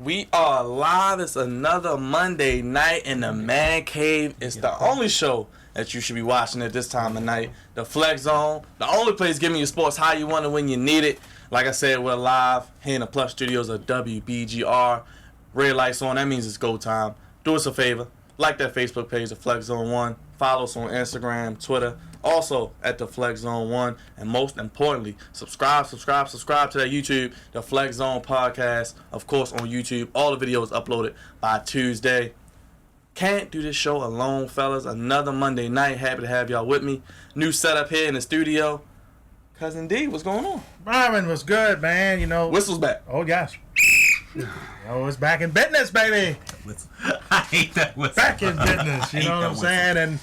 We are live. It's another Monday night in the Man Cave. It's the only show that you should be watching at this time of night. The Flex Zone. The only place giving you sports how you want it when you need it. Like I said, we're live here in the Plush Studios of WBGR. Red lights on. That means it's go time. Do us a favor. Like that Facebook page, the Flex Zone 1. Follow us on Instagram, Twitter. Also at the Flex Zone 1. And most importantly, subscribe to that YouTube, the Flex Zone Podcast. Of course, on YouTube. All the videos uploaded by Tuesday. Can't do this show alone, fellas. Another Monday night. Happy to have y'all with me. New setup here in the studio. Cousin D, what's going on? Byron was good, man. You know, Whistle's back. Oh, gosh. Oh, it's back in business, baby. I hate that whistle. Back in business. You know what I'm saying? And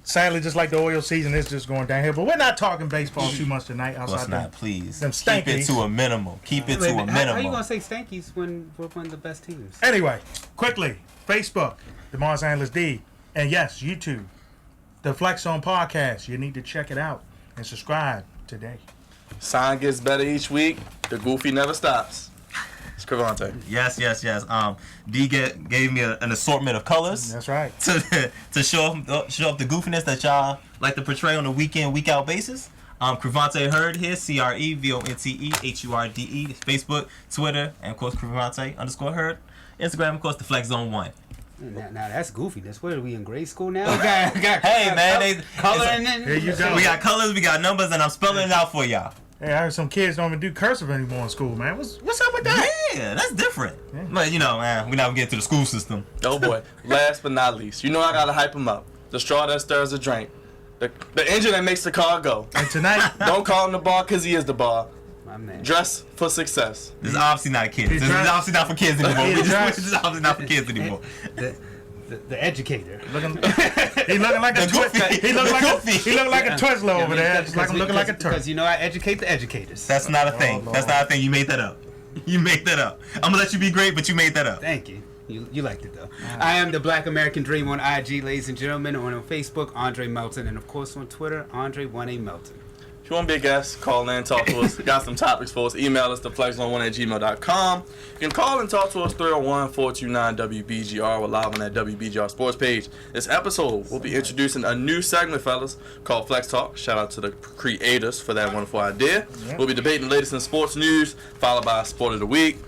sadly, just like the oil season, it's just going downhill. But we're not talking baseball too much tonight. Let's not, please. Them Keep it to a minimum. Keep it to a minimum. How you gonna say Stankies when we're one of the best teams? Anyway, quickly, Facebook, the Mars Angeles D, and yes, YouTube, the Flex Zone Podcast. You need to check it out and subscribe today. Sign gets better each week. The goofy never stops. It's Cravante. Yes. D gave me an assortment of colors. That's right. To show up the goofiness that y'all like to portray on a week in, week out basis. Cravante Hurd here, CREVONTEHURDE, Facebook, Twitter, and of course Cravante_Hurd. Instagram, of course, the Flex Zone 1. Now that's goofiness. What are we in grade school now? Hey man, coloring. Here you go. We got colors, we got numbers, and I'm spelling it out for y'all. Hey, I heard some kids don't even do cursive anymore in school, man. What's up with that? Yeah, that's different. Yeah. But you know, man, we never get to the school system. Oh boy. Last but not least, you know I gotta hype him up. The straw that stirs the drink. The engine that makes the car go. And tonight, Don't call him the bar because he is the bar. My man. Dress for success. This is obviously not kids. This is obviously not for kids anymore. This is obviously not for kids anymore. The educator. he looking like a he look like a Twizzler over there. Just like I'm looking like a turtle. Because you know I educate the educators. That's not a thing. That's not a thing. You made that up. You made that up. I'm gonna let you be great, but you made that up. Thank you. You liked it though. I am the Black American Dream on IG, ladies and gentlemen. On Facebook, Andre Melton, and of course on Twitter, Andre1A Melton. If you want to be a guest, call in, talk to us. Got some topics for us. Email us to flexon1@gmail.com. You can call and talk to us 301-429-WBGR. We're live on that WBGR sports page. This episode, we'll be introducing a new segment, fellas, called Flex Talk. Shout out to the creators for that wonderful idea. Yep. We'll be debating the latest in sports news, followed by Sport of the Week.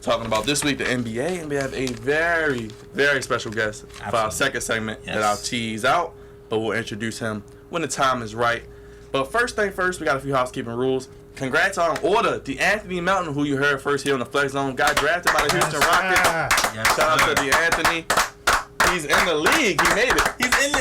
Talking about this week, the NBA, and we have a very, very special guest for our second segment that I'll tease out, but we'll introduce him when the time is right. But first thing first, we got a few housekeeping rules. Congrats on order. DeAnthony Melton, who you heard first here on the Flex Zone, got drafted by the Houston Rockets. Yes, Shout out to DeAnthony. He's in the league. He made it.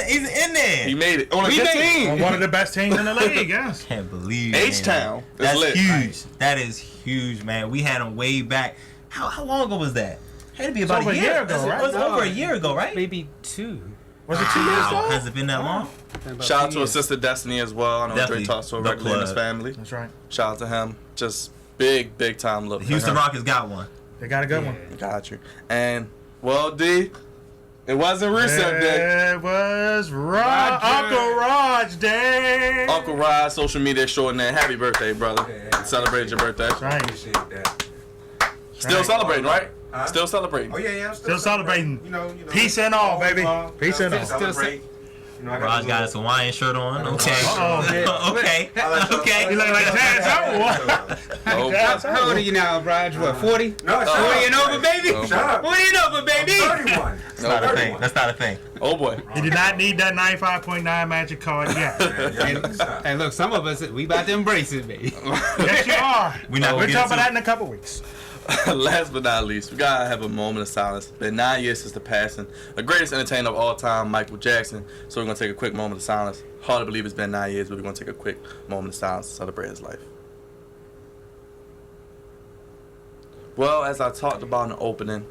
He's in there. He made it. On a good team. One of the best teams in the league, yes. Can't believe it. H-Town. That's lit. huge. That is huge, man. We had him way back. How long ago was that? Had to be about over a year ago, right? It was over a year ago, right? Maybe 2. Was it 2 years ago? Has it been that long? Shout out to his sister Destiny as well. I know Dre talks to her regularly in his family. That's right. Shout out to him. Just big time look. The Houston Rockets got one. They got a good one. Got you. And, well, D, it wasn't Rusev Day. It was Uncle Raj Day. Uncle Raj, social media extraordinaire. Happy birthday, brother. Celebrated your birthday. That's right. Appreciate that. Still celebrating, right? Huh? Still celebrating. Oh yeah, I'm Still celebrating. You know, Peace and all, baby. Peace and all. Celebrate. You know, Raj got his Hawaiian shirt on. Okay. Okay. You look like Jazz Oh, How old are you now, Raj? What, 40? No, 40 and over, baby? Shut up. 40 and over, baby? 31. That's not a thing. That's not a thing. Oh boy. You did not need that 95.9 magic card yet. And look, some of us, we about to embrace it, baby. Yes, you are. We're talking about that in a couple weeks. Last but not least, we gotta have a moment of silence. It's been 9 years since the passing, the greatest entertainer of all time, Michael Jackson. So we're gonna take a quick moment of silence. Hard to believe it's been 9 years, but we're gonna take a quick moment of silence to celebrate his life. Well, as I talked about in the opening,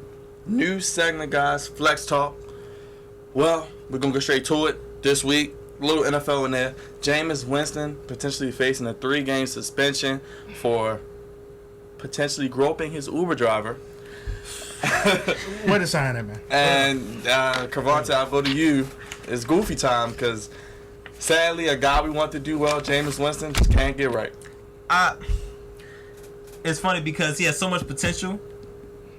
new segment, guys, Flex Talk. Well, we're gonna go straight to it this week. A little NFL in there. Jameis Winston potentially facing a 3-game suspension for potentially groping his Uber driver. Way to sign it, man. And Cravante, I vote to you. It's goofy time because sadly, a guy we want to do well, Jameis Winston, just can't get right. It's funny because he has so much potential,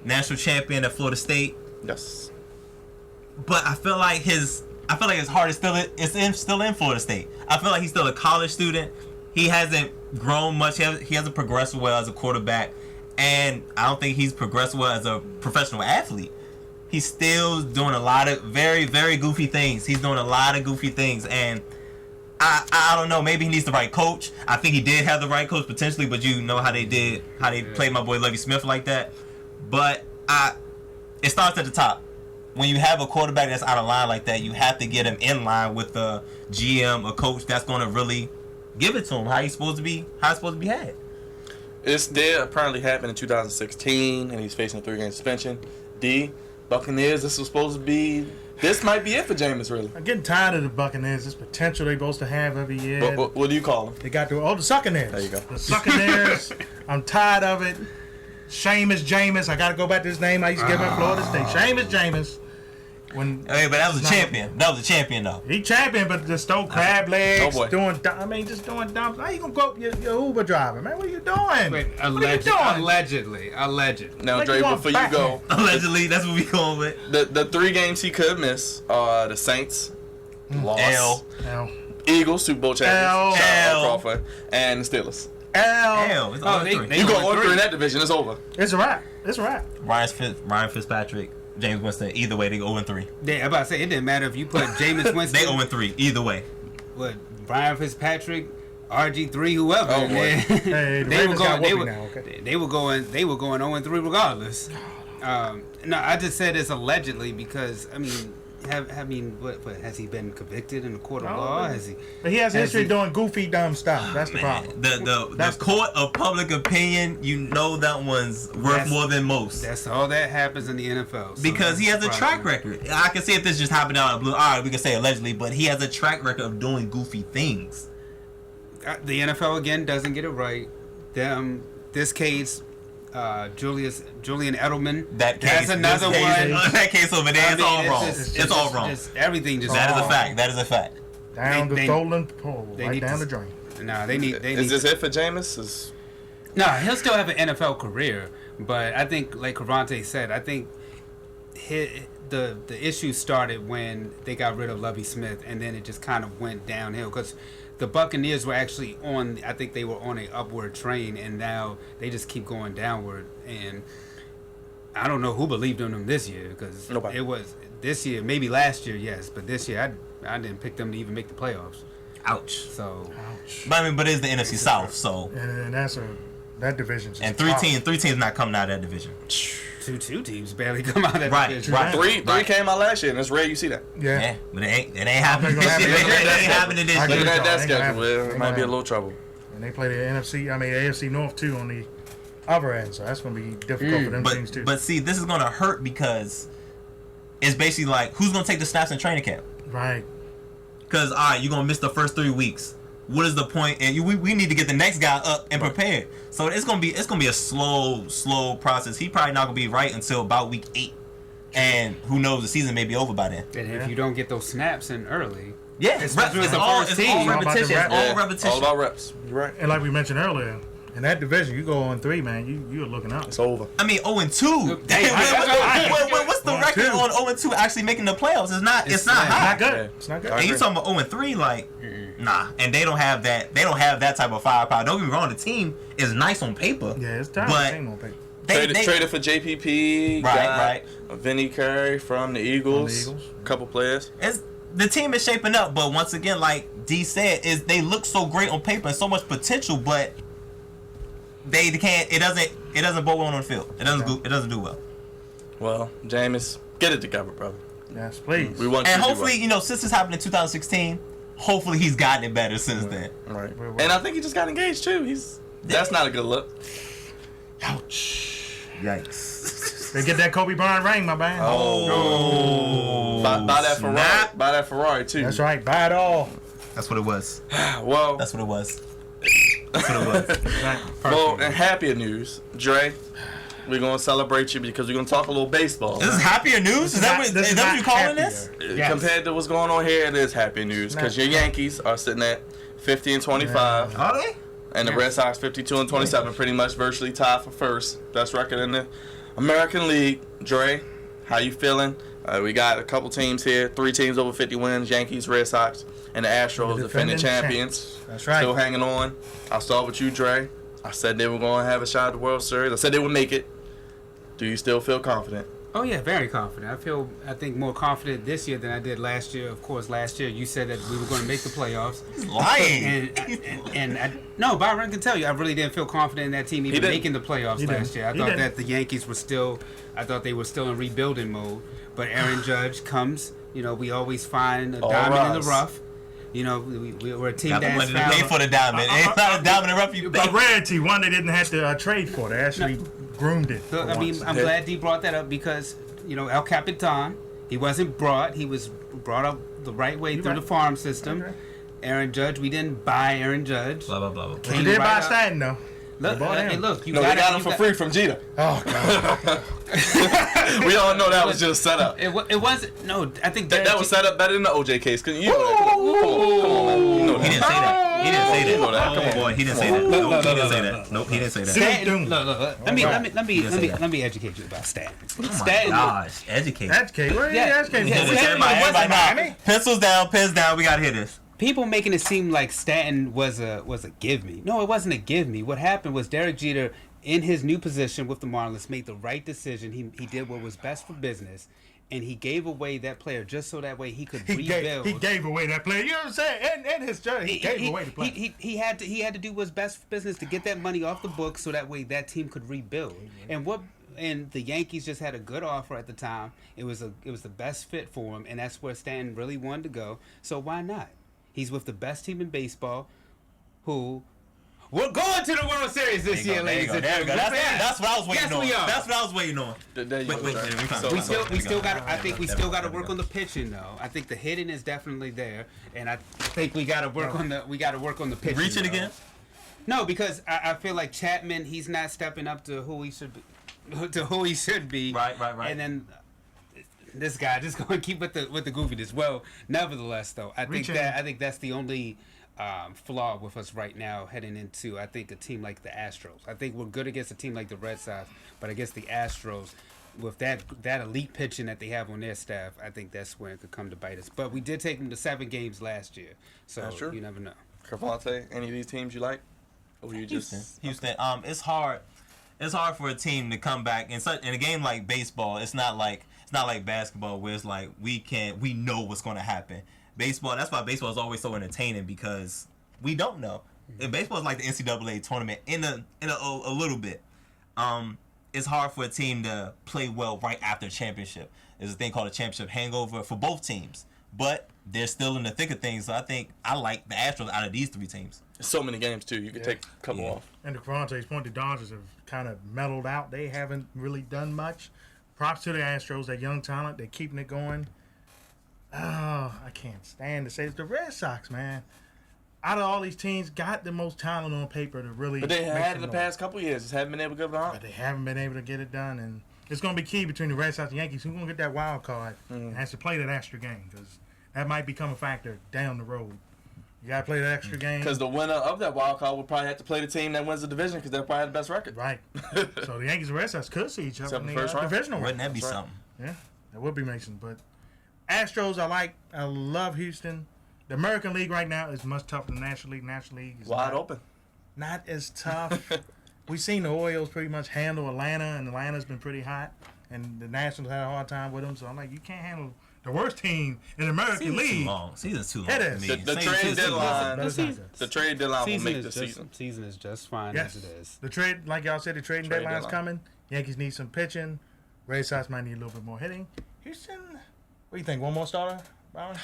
national champion at Florida State. Yes. But I feel like his heart is still in Florida State. I feel like he's still a college student. He hasn't grown much. He hasn't progressed well as a quarterback, and I don't think he's progressed well as a professional athlete. He's still doing a lot of very, very goofy things. He's doing a lot of goofy things, and I don't know. Maybe he needs the right coach. I think he did have the right coach potentially, but you know how they played my boy Lovie Smith like that. But it starts at the top. When you have a quarterback that's out of line like that, you have to get him in line with the GM, a coach that's going to really give it to him how it's supposed to be had. This did apparently happen in 2016, and he's facing a 3-game suspension. Buccaneers, this might be it for Jameis, really. I'm getting tired of the Buccaneers. This potential they're supposed to have every year. What do you call them? They got the Succaneers. There you go. The Succaneers. I'm tired of it. Jameis. I got to go back to his name I used to give him Florida State. Jameis. But that was a champion. That was a champion, though. He champion, but just throw crab legs, Oh, boy. just doing dumb. How you gonna go up your Uber driver, man? What are you doing? Wait, What are you doing? allegedly. Now, Like Dre, you want before you Batman. go, Allegedly, that's what we going with. the 3 games he could miss are the Saints, loss, L. L. Eagles, Super Bowl champions, shout out L. Crawford, and the Steelers. Hell, it's Oh, all they- three. they- You go 0-3. 1-3 in that division, it's over. It's a wrap. It's a wrap. Ryan Fitzpatrick, James Winston. Either way, they go 0-3. Yeah, I'm about to say it didn't matter if you put Jameis Winston. They 0-3. Either way. What, Brian Fitzpatrick, RG3, whoever. Oh, boy. man. Hey, the Ravens got Whoopi now, okay? They were going 0-3 regardless. No, I just said it's allegedly because what has he been convicted in the court of No, law? man. Has he? But he has Has history he- doing goofy, dumb stuff. That's the problem. The court of public opinion, you know that one's worth more than most. That's all that happens in the NFL. So Because he has a that's track surprising. record. I can see if this just happened out of the blue. All right, we can say allegedly, but he has a track record of doing goofy things. The NFL again doesn't get it right. This case, Julian Edelman. That case, That's another this case, one. That case over there, I it's mean, all wrong. just- It's all wrong. Everything just. That is a wrong. fact. That is a fact. Down the they- stolen pole, they right need down to- the drain. Nah, they need. Is this it for Jameis? No, he'll still have an NFL career, but I think, like Cravante said, I think the issue started when they got rid of Lovie Smith, and then it just kind of went downhill because the Buccaneers were actually I think they were on an upward train, and now they just keep going downward. And I don't know who believed in them this year because Nobody. it was this year, maybe last year, yes, but this year I didn't pick them to even make the playoffs. Ouch. So Ouch. But it's the NFC South, so And that division's just and tough. three teams not coming out of that division. two teams barely come out of that Right, division. right. Three came out last year, and it's rare you see that. Yeah. Yeah, but it ain't happening. gonna happen. It ain't happening this I Look year. at that Ain't schedule. gonna happen. It Ain't might gonna be a happen. little trouble. And they play the AFC North too on the other end, so that's going to be difficult for them teams too. But see, this is gonna hurt because it's basically like who's gonna take the snaps in training camp? Right. Because all right, you're gonna miss the first 3 weeks. What is the point? And we need to get the next guy up and prepared. So it's gonna be a slow process. He probably not gonna be right until about week 8, and who knows, the season may be over by then. And if you don't get those snaps in early, Yeah, Especially it's the all first team. repetition. It's all Yeah, repetition. all about reps. You're right. And like we mentioned earlier, in that division, you go on 3, man, you're looking up. It's over. I mean, 0-2. Damn. What's the record 0-2. on 0-2 actually making the playoffs? It's not It's high. Not good. Yeah. It's not good. I And you agree. talking about 0-3, like, nah. And they don't have that. They don't have that type of firepower. Don't get me wrong. The team is nice on paper. Yeah, it's time. But Team on paper. Traded for JPP. Right. Vinny Curry from the Eagles. Eagles. A couple players. The team is shaping up, but once again, like D said, they look so great on paper and so much potential, but they can't. It doesn't bode well on the field. It doesn't do well. Well, Jameis, get it together, brother. Yes, please. We want you And to do hopefully, since this happened in 2016, hopefully he's gotten it better since then. well. Right. Right. And I think he just got engaged too. That's not a good look. Ouch. Yikes. They get that Kobe Bryant ring, my man. Oh. Buy that Ferrari. Snap. Buy that Ferrari too. That's right. Buy it all. That's what it was. Well, That's what it was. That's what it was. Right. well, in happier news, Dre, we're gonna celebrate you because we're gonna talk a little baseball. This is happier news? Is that what you're calling this? Yes. Compared to what's going on here, it is happy news because your Yankees are sitting at 50-25, Are they? and the Red Sox 52-27, pretty much virtually tied for first. Best record in the American League, Dre, how you feeling? We got a couple teams here, 3 teams over 50 wins, Yankees, Red Sox, and the Astros, The defending defending champions. That's right. Still hanging on. I'll start with you, Dre. I said they were going to have a shot at the World Series. I said they would make it. Do you still feel confident? Oh yeah, very confident. I think more confident this year than I did last year. Of course, last year you said that we were going to make the playoffs. Lying. No, Byron can tell you, I really didn't feel confident in that team even didn't. making the playoffs last year. I thought that the Yankees were still, I thought they were still in rebuilding mode. But Aaron Judge comes. You know, we always find a diamond in the rough. You know, we're a team Got the that's money to pay for the diamond. It's not a diamond in the rough. You pay. A rarity, one they didn't have to trade for. They actually groomed it. So, I mean, I'm glad Dee brought that up because, you know, El Capitan, he wasn't brought. He was brought up the right way through the farm system. Okay. Aaron Judge, we didn't buy Aaron Judge. Blah, blah, blah, blah. But you did buy Stanton, though. Look, hey, look, you No, they got him for free from Jeter. Oh, God. We all know that was just set up. It wasn't. No, I think That was set up better than the OJ case. Cause you know that. Come on, you know He that. didn't say that. He didn't say that. You know that. Come on, boy. He didn't say that. Nope, he didn't say that. Nope, he didn't say that. Stanton, look. Let me educate you about Stanton. Oh my gosh, educate. Educate. Where are you Yeah. educating? Yeah. for? Everybody now. Miami? Pencils down, pens down. We gotta hit this. People making it seem like Stanton was a give me. No, it wasn't a give me. What happened was Derek Jeter, in his new position with the Marlins, made the right decision. He did what was best for business, and he gave away that player just so that way he could rebuild. He gave away that player. You know what I'm saying? In his journey, he gave away the player. He had to do what's best for business to get that money off the books so that way that team could rebuild. And the Yankees just had a good offer at the time. It was the best fit for him, and that's where Stanton really wanted to go. So why not? He's with the best team in baseball, who we're going to the World Series this year, ladies and There we go. gentlemen. That's what I was waiting Yes, on. we are. That's what I was waiting on. There you go. We still got. I think we still got to work on the pitching, though. I think the hitting is definitely there, and I think we got to work on the pitching. Reach it though. again. No, because I feel like Chapman, he's not stepping up to who he should be. Right. And then this guy just going to keep with the goofiness. Well, nevertheless, though, I think that's the only flaw with us right now heading into, I think, a team like the Astros. I think we're good against a team like the Red Sox, but against the Astros, with that elite pitching that they have on their staff, I think that's where it could come to bite us. But we did take them to 7 games last year, so you never know. Cavante, any of these teams you like? Or you just Houston. It's hard. It's hard for a team to come back in a game like baseball. It's not like basketball where it's like we know what's going to happen. Baseball. That's why baseball is always so entertaining because we don't know. And baseball is like the NCAA tournament in a little bit. It's hard for a team to play well right after a championship. There's a thing called a championship hangover for both teams, but they're still in the thick of things. So I think I like the Astros out of these 3 teams. so many games too. You could take a couple off. And to Cavante's point, the Dodgers have kind of mellowed out. They haven't really done much. Props to the Astros, that young talent. They're keeping it going. Oh, I can't stand to say it. The Red Sox, man. Out of all these teams, got the most talent on paper to really. But they make had some in the noise. past couple years. Just haven't been able to give it on. But they haven't been able to get it done, and it's going to be key between the Red Sox and Yankees. Who's going to get that wild card and has to play that extra game, because that might become a factor down the road. You got to play that extra game. Because the winner of that wild card would probably have to play the team that wins the division because they'll probably have the best record. Right. So the Yankees and Red Sox could see each other Except in the the first round. divisional round. Wouldn't that be That's right. something? Yeah, that would be amazing. But Astros, I love Houston. The American League right now is much tougher than the National League. National League is Wide not, open. not as tough. We've seen the Orioles pretty much handle Atlanta, and Atlanta's been pretty hot. And the Nationals had a hard time with them. So I'm like, you can't handle the worst team in the American League. Season's too long. It to is. me. The Season's trade too long. deadline. But it's not good. The trade deadline will make the is season. Season is just fine Yes. as it is. The trade, like y'all said, the trading Trade deadline's deadline. coming. Yankees need some pitching. Red Sox might need a little bit more hitting. Houston, what do you think? One more starter, Byron?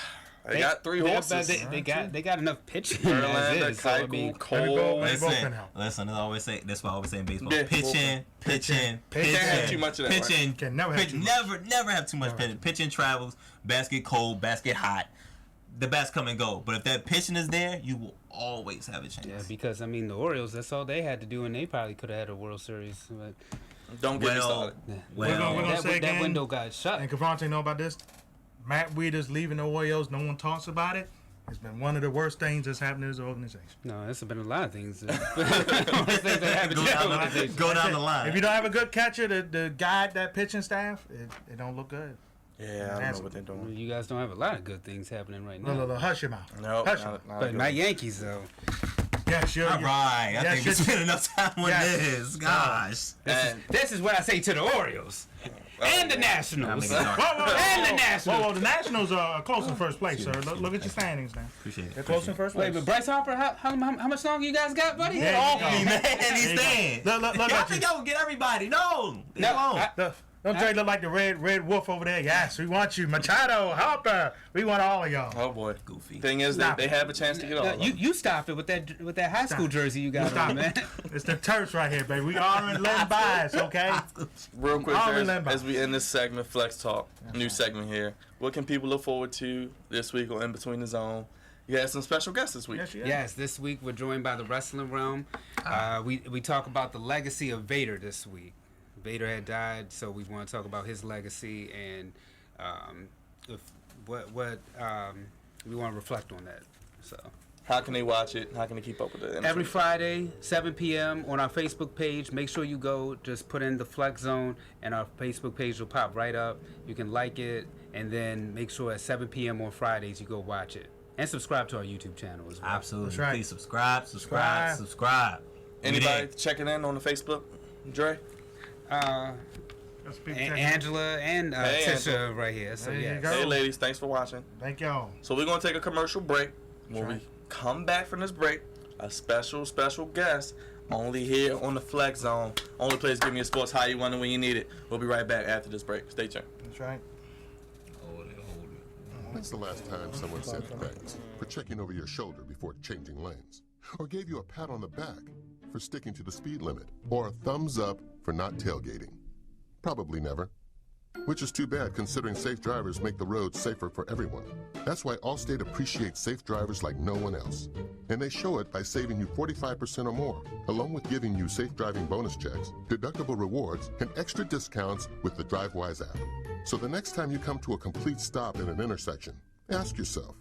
They got 3 horses. They got enough pitching Verlander, as is. So, I Keuchel, mean, Cole. They both can help. Listen, that's what I always say in baseball. Yeah, Pitching. Pitching. Can't have too much of that, right? Pitching. Can never have too much. Never have too much pitching. Pitching travels. Basket cold. Basket hot. The bats come and go. But if that pitching is there, you will always have a chance. yeah, because I mean the Orioles, that's all they had to do, and they probably could have had a World Series. But Don't get me Well, started. We're gonna say that again, window got shut. And Cavante know about this. Matt Wieters leaving the Orioles. No one talks about it. It's been one of the worst things that's happened to this organization. No, there's been a lot of things. Worst things that happened to the organization. Go down the line. If you don't have a good catcher to guide that pitching staff, it don't look good. Yeah, I don't know what they're doing. You guys don't have a lot of good things happening right now. No, hush your mouth. No, Hush your mouth. But not Yankees, though. Yeah, sure. All right. I think we spent enough time on this. Gosh. This is what I say to the Orioles. And the Nationals. Whoa, And the Nationals. Whoa, the Nationals are close in first place, sir. Look at your standings now. Appreciate it. They're close in first place. Wait, but Bryce Harper, how much longer you guys got, buddy? Yeah, Off me, man. He's staying. Look Y'all at think you. I would get everybody? No. No, won't. Don't Dre look like the red wolf over there? Yes, we want you. Machado, Harper. We want all of y'all. Oh boy. Goofy. Thing is, they have a chance to get all. You stop it with that high school jersey you got on, man. It's the Terps right here, baby. We are in Len Bias, okay? Real quick, All guys, remember. as we end this segment, Flex Talk, new segment here. What can people look forward to this week or in between the zone? You had some special guests this week. Yes, this week we're joined by the Wrestling Realm. We talk about the legacy of Vader this week. Vader had died, so we want to talk about his legacy and what we want to reflect on that. So How can they watch it? How can they keep up with it? every Friday, 7 p.m. on our Facebook page. Make sure you go. Just put in the Flex Zone, and our Facebook page will pop right up. You can like it, and then make sure at 7 p.m. on Fridays you go watch it and subscribe to our YouTube channel as well. Absolutely. That's right. Please subscribe. Anybody checking in on the Facebook, Dre? Angela and Hey, Tisha Angela. right here. So There you yes. go. Hey, ladies, thanks for watching. Thank y'all. So we're going to take a commercial break. When we come back from this break, a special guest only here on the Flex Zone. Only place giving you sports how you want it when you need it. We'll be right back after this break. Stay tuned. That's right. When's the last time someone said thanks for checking over your shoulder before changing lanes? Or gave you a pat on the back for sticking to the speed limit? Or a thumbs up for not tailgating? Probably never. Which is too bad considering safe drivers make the roads safer for everyone. That's why Allstate appreciates safe drivers like no one else. And they show it by saving you 45% or more, along with giving you safe driving bonus checks, deductible rewards, and extra discounts with the DriveWise app. So the next time you come to a complete stop in an intersection, ask yourself,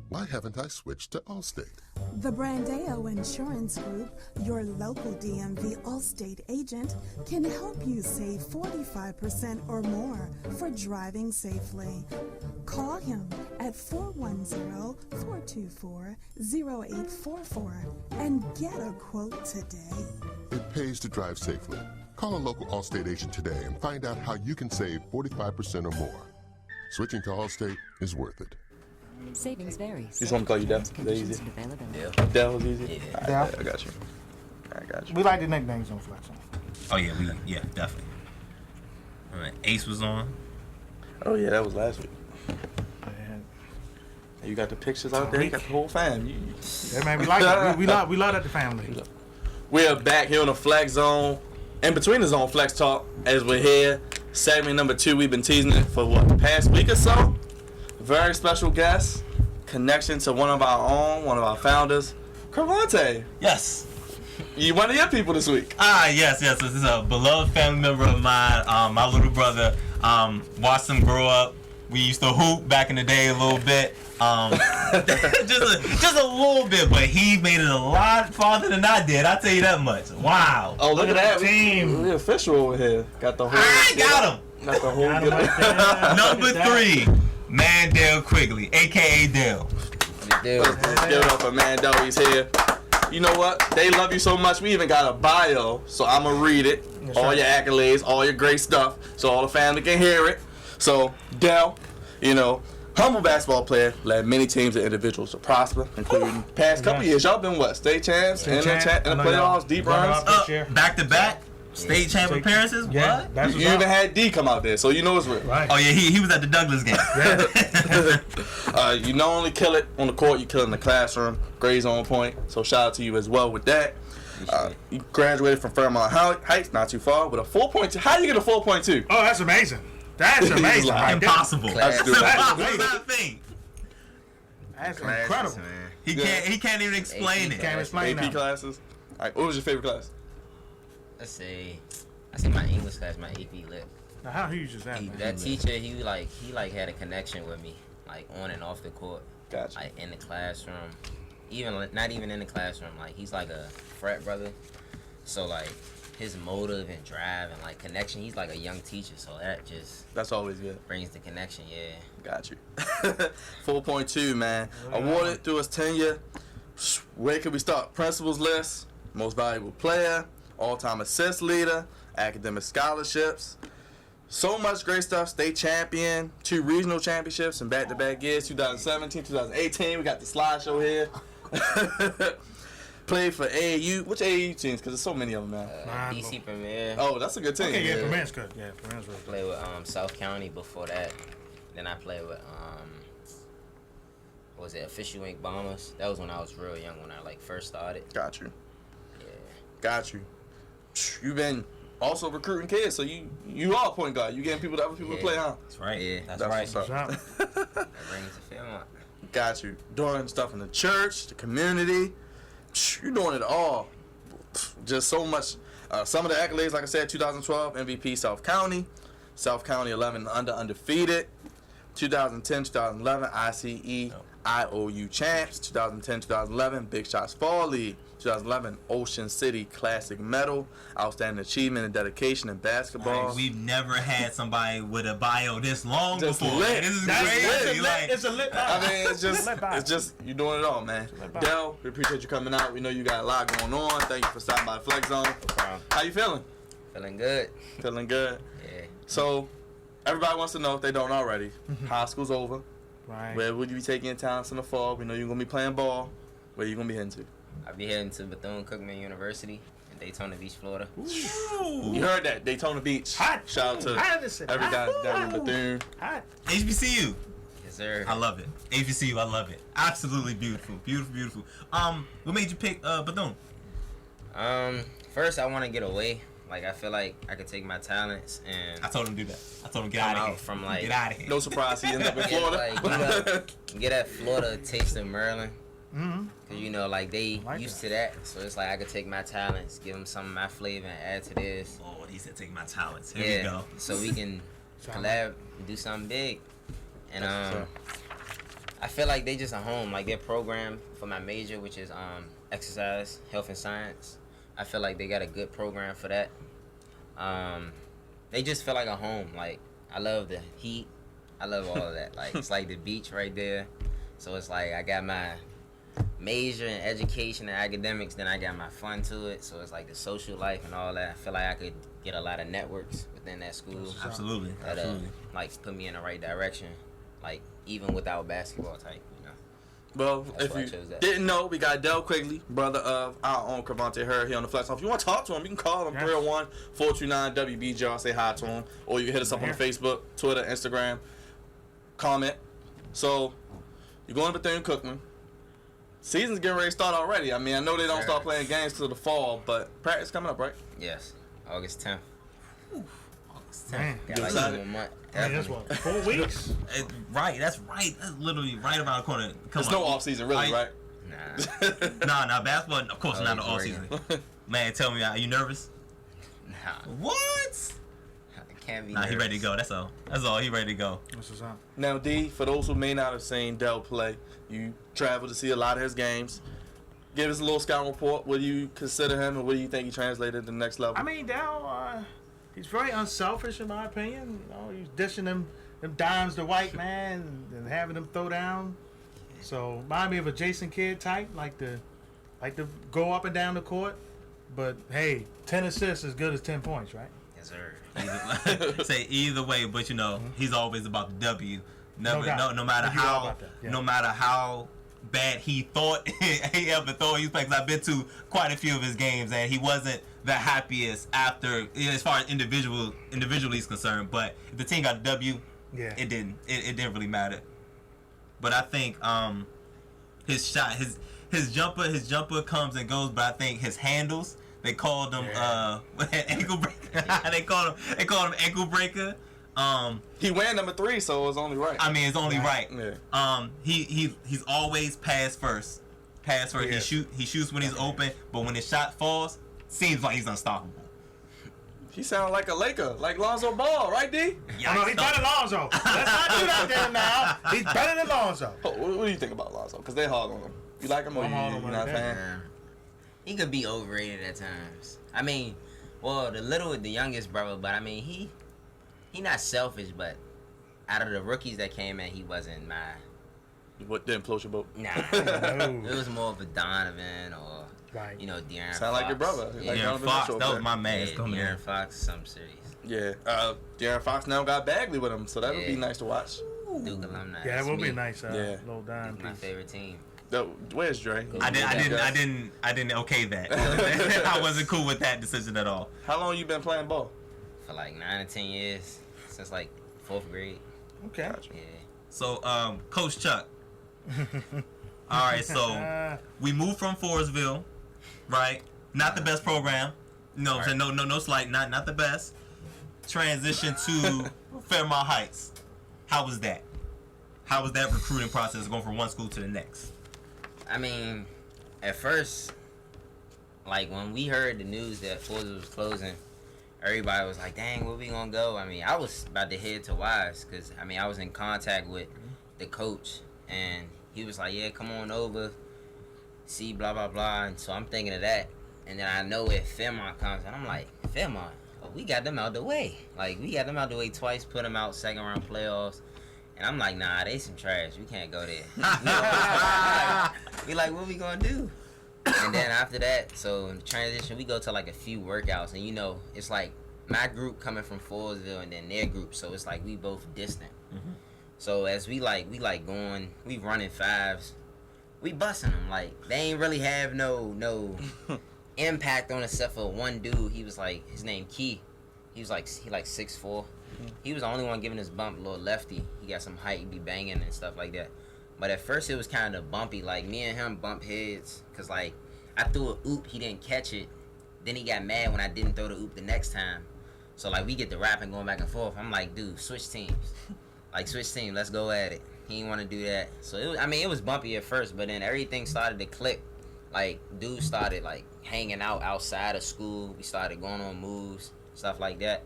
why haven't I switched to Allstate? The Brandeo Insurance Group, your local DMV Allstate agent, can help you save 45% or more for driving safely. Call him at 410-424-0844 and get a quote today. It pays to drive safely. Call a local Allstate agent today and find out how you can save 45% or more. Switching to Allstate is worth it. Savings varies. Just want to call you Dell. Is that easy? Dell is easy? Dell. I got you. I got you. We like the nicknames on Flex. Oh yeah, definitely. All right, Ace was on. Oh, yeah, that was last week. You got the pictures out there. You got the whole fam. Yeah, man, we like it. We love that the family. We are back here on the Flex Zone. In between the Zone Flex Talk, as we're here. Segment number 2, we've been teasing it for the past week or so. Very special guest. Connection to one of our own, one of our founders, Cravante. Yes. You one of your people this week. Yes. This is a beloved family member of mine. My little brother. Watched him grow up. We used to hoop back in the day a little bit. Just a little bit, but he made it a lot farther than I did. I'll tell you that much. Wow. Oh, look at that team. We official over here. Got the whole. I got him. Got the whole. Number 3, Mandell Quigley, a.k.a. Dell. Let's give it up for Mandell. He's here. You know what? They love you so much. We even got a bio, so I'm going to read it. All your accolades, all your great stuff, so all the family can hear it. So, Dell, humble basketball player, led many teams and individuals to prosper, including past couple years. Y'all been what? State champs, in the playoffs, deep runs? Back-to-back state champ appearances? Yeah, What? that's You even had D come out there, so you know it's real. right. Oh, yeah, he was at the Douglas game. You not only kill it on the court, you kill it in the classroom. Grades on point, so shout out to you as well with that. You graduated from Fairmont Heights, not too far, with a 4.2. How do you get a 4.2? Oh, that's amazing. That's amazing. like, right there. Impossible. That's That's good. not a thing. That's incredible. He can't even explain it. Can't explain AP that. classes. All right, what was your favorite class? Let's see. I say my English class, my AP Lit. Now, how huge is that, man? That teacher, he had a connection with me, like on and off the court. Gotcha. Like in the classroom, not even in the classroom. Like he's like a frat brother, so like his motive and drive and like connection. He's like a young teacher, so that's always good. Brings the connection. Yeah. Got you. 4.2, man. Awarded through his tenure. Where can we start? Principals list, most valuable player, all-time assist leader, academic scholarships. So much great stuff. State champion, 2 regional championships in back-to-back years, 2017, 2018. We got the slideshow here. Played for AAU. Which AAU teams? Because there's so many of them now. DC Premier. Oh, that's a good team. Okay, yeah, Premier's good. Yeah, Premier's really good. Played with South County before that. Then I played with what was it, Official Ink Bombers. That was when I was real young, when I like first started. Got you. Yeah. Got you. You've been also recruiting kids, so you are a point guard. You getting people to other people to play, huh? That's right. Yeah, That's right. what's up. That brings the Fairmont. Got you. Doing stuff in the church, the community. You're doing it all. Just so much. Some of the accolades, like I said, 2012 MVP South County 11 undefeated. 2010, 2011 ICE IOU champs. 2010, 2011 Big Shots Fall League. 2011 Ocean City Classic Medal. Outstanding achievement and dedication in basketball. Like, we've never had somebody with a bio this long Just before. lit. This is That's crazy. lit. It's a lit bio. I mean, it's just you doing it all, man. bio. Dell, we appreciate you coming out. We know you got a lot going on. Thank you for stopping by the Flex Zone. No problem. How you feeling? Feeling good. Feeling good. Yeah. So, everybody wants to know if they don't already. High school's over. Right. Where would you be taking your talents in the fall? We know you're gonna be playing ball. Where you gonna be heading to? I'll be heading to Bethune-Cookman University in Daytona Beach, Florida. You heard that, Daytona Beach. Hot. Shout out to Hot as it. every guy down in Bethune. Hot. HBCU. Yes, sir. I love it. HBCU, I love it. Absolutely beautiful. Beautiful, beautiful. What made you pick Bethune? First I want to get away. Like, I feel like I could take my talents and I told him to do that. I told him get come out of out here. from like Get out of here. No surprise, he ended up in get, Florida. get that Florida taste of Maryland. Mm-hmm. Cause you know, like they Like used to that, so it's like I could take my talents, give them some of my flavor, and add to this. Lord, he said take my talents. Here we go. So we can collab and do something big. And I feel like they just a home. Like their program for my major, which is exercise, health and science. I feel like they got a good program for that. They just feel like a home. Like I love the heat. I love all of that. Like it's like the beach right there. So it's like I got my major in education and academics, then I got my fun to it. So it's like the social life and all that. I feel like I could get a lot of networks within that school. Absolutely. That Absolutely. like put me in the right direction. Like even without basketball type, you know. Well, That's if why I you chose that. didn't know, we got Dell Quigley, brother of our own Cravante Hurd here on the Flex Zone. If you want to talk to him, you can call him 301-429-WBJR. Say hi to him. Or you can hit us up on Facebook, Twitter, Instagram. Comment. So, you're going to Bethune-Cookman. Season's getting ready to start already. I mean, I know they don't start playing games till the fall, but practice coming up, right? Yes, August 10th. Man. Got You like excited? 1 month. Man, that's Definitely. what, 4 weeks? Right. That's right. That's literally right around the corner. Come It's on. no off season, really, right? Nah, Nah, basketball. Of course, Oh, not the he's all working. season. Man, tell me, are you nervous? nah. What? I can't be. Nah, he nervous. ready to go. That's all. That's all. He ready to go. This is up. Now, D, for those who may not have seen Dell play, you traveled to see a lot of his games. Give us a little scouting report. What do you consider him, and what do you think he translated to the next level? I mean, Dell, he's very unselfish in my opinion. You know, he's dishing them dimes to white man and having them throw down. So remind me of a Jason Kidd type, like to go up and down the court. But hey, 10 assists is good as 10 points, right? Yes, sir. Say either way, but you know he's always about the W. No doubt. No matter You are how, about that, yeah. no matter how bad he thought he ever thought he was playing. 'Cause I've been to quite a few of his games, and he wasn't the happiest after, as far as individually is concerned. But if the team got a W, Yeah. it didn't. It didn't really matter. But I think his shot, his jumper comes and goes. But I think his handles, they called him ankle breaker. they called him ankle breaker. He ran number 3, so it was only right. I mean, it's only right. Yeah. He's always pass first. Pass first. Yes. He shoots when he's open, but when his shot falls, seems like he's unstoppable. He sound like a Laker, like Lonzo Ball, right, D? Oh, no, he's better than Lonzo. Let's not do that there now. He's better than Lonzo. Oh, what do you think about Lonzo? Because they hard on him. You like him or I'm hard on you him not a like fan? Yeah. He could be overrated at times. I mean, well, the youngest brother, but I mean, he not selfish, but out of the rookies that came in, he wasn't my. What didn't float your boat? Nah. No. It was more of a Donovan or, Right. you know, De'Aaron Sound like your Fox. brother. Yeah, Like De'Aaron Donovan Fox, Mitchell, that was but- my man. yeah, Coming in. De'Aaron Fox, some series. Yeah. De'Aaron Fox now got Bagley with him, so that'll be Yeah. nice to watch. Duke alumni. Yeah, That's that will be me. nice. Yeah. Little dime Duke my piece. favorite team. Where's Dre? I didn't okay that. I wasn't cool with that decision at all. How long you been playing ball? For like 9 to 10 years. Since like 4th grade. Okay. Gotcha. Yeah. So, Coach Chuck. All right, so we moved from Forestville, right? Not the best program. No, I'm saying no slight, not the best. Transition to Fairmont Heights. How was that? How was that recruiting process going from one school to the next? I mean, at first, like when we heard the news that Forestville was closing, everybody was like, dang, where we gonna go? I mean, I was about to head to Wise because, I mean, I was in contact with the coach and he was like, yeah, come on over, see, blah, blah, blah. And so I'm thinking of that. And then I know if Fairmont comes, and I'm like, Fairmont, oh, we got them out the way. Like, we got them out the way twice, put them out 2nd round playoffs. And I'm like, nah, they some trash. We can't go there. We like, what we gonna do? And then after that, so in the transition, we go to like a few workouts. And you know, it's like my group coming from Forestville and then their group. So it's like we both distant. Mm-hmm. So as we going, we running 5s. We busting them. Like, they ain't really have no impact on us except for one dude. He was like, his name Key. He like 6'4". He was the only one giving us bump, little lefty. He got some height, he be banging and stuff like that. But at first it was kind of bumpy. Like, me and him bump heads. Because, like, I threw a oop, he didn't catch it. Then he got mad when I didn't throw the oop the next time. So, like, we get the rapping going back and forth. I'm like, dude, switch teams. Like, switch teams, let's go at it. He didn't want to do that. So, it was bumpy at first. But then everything started to click. Like, dudes started, like, hanging out outside of school. We started going on moves, stuff like that.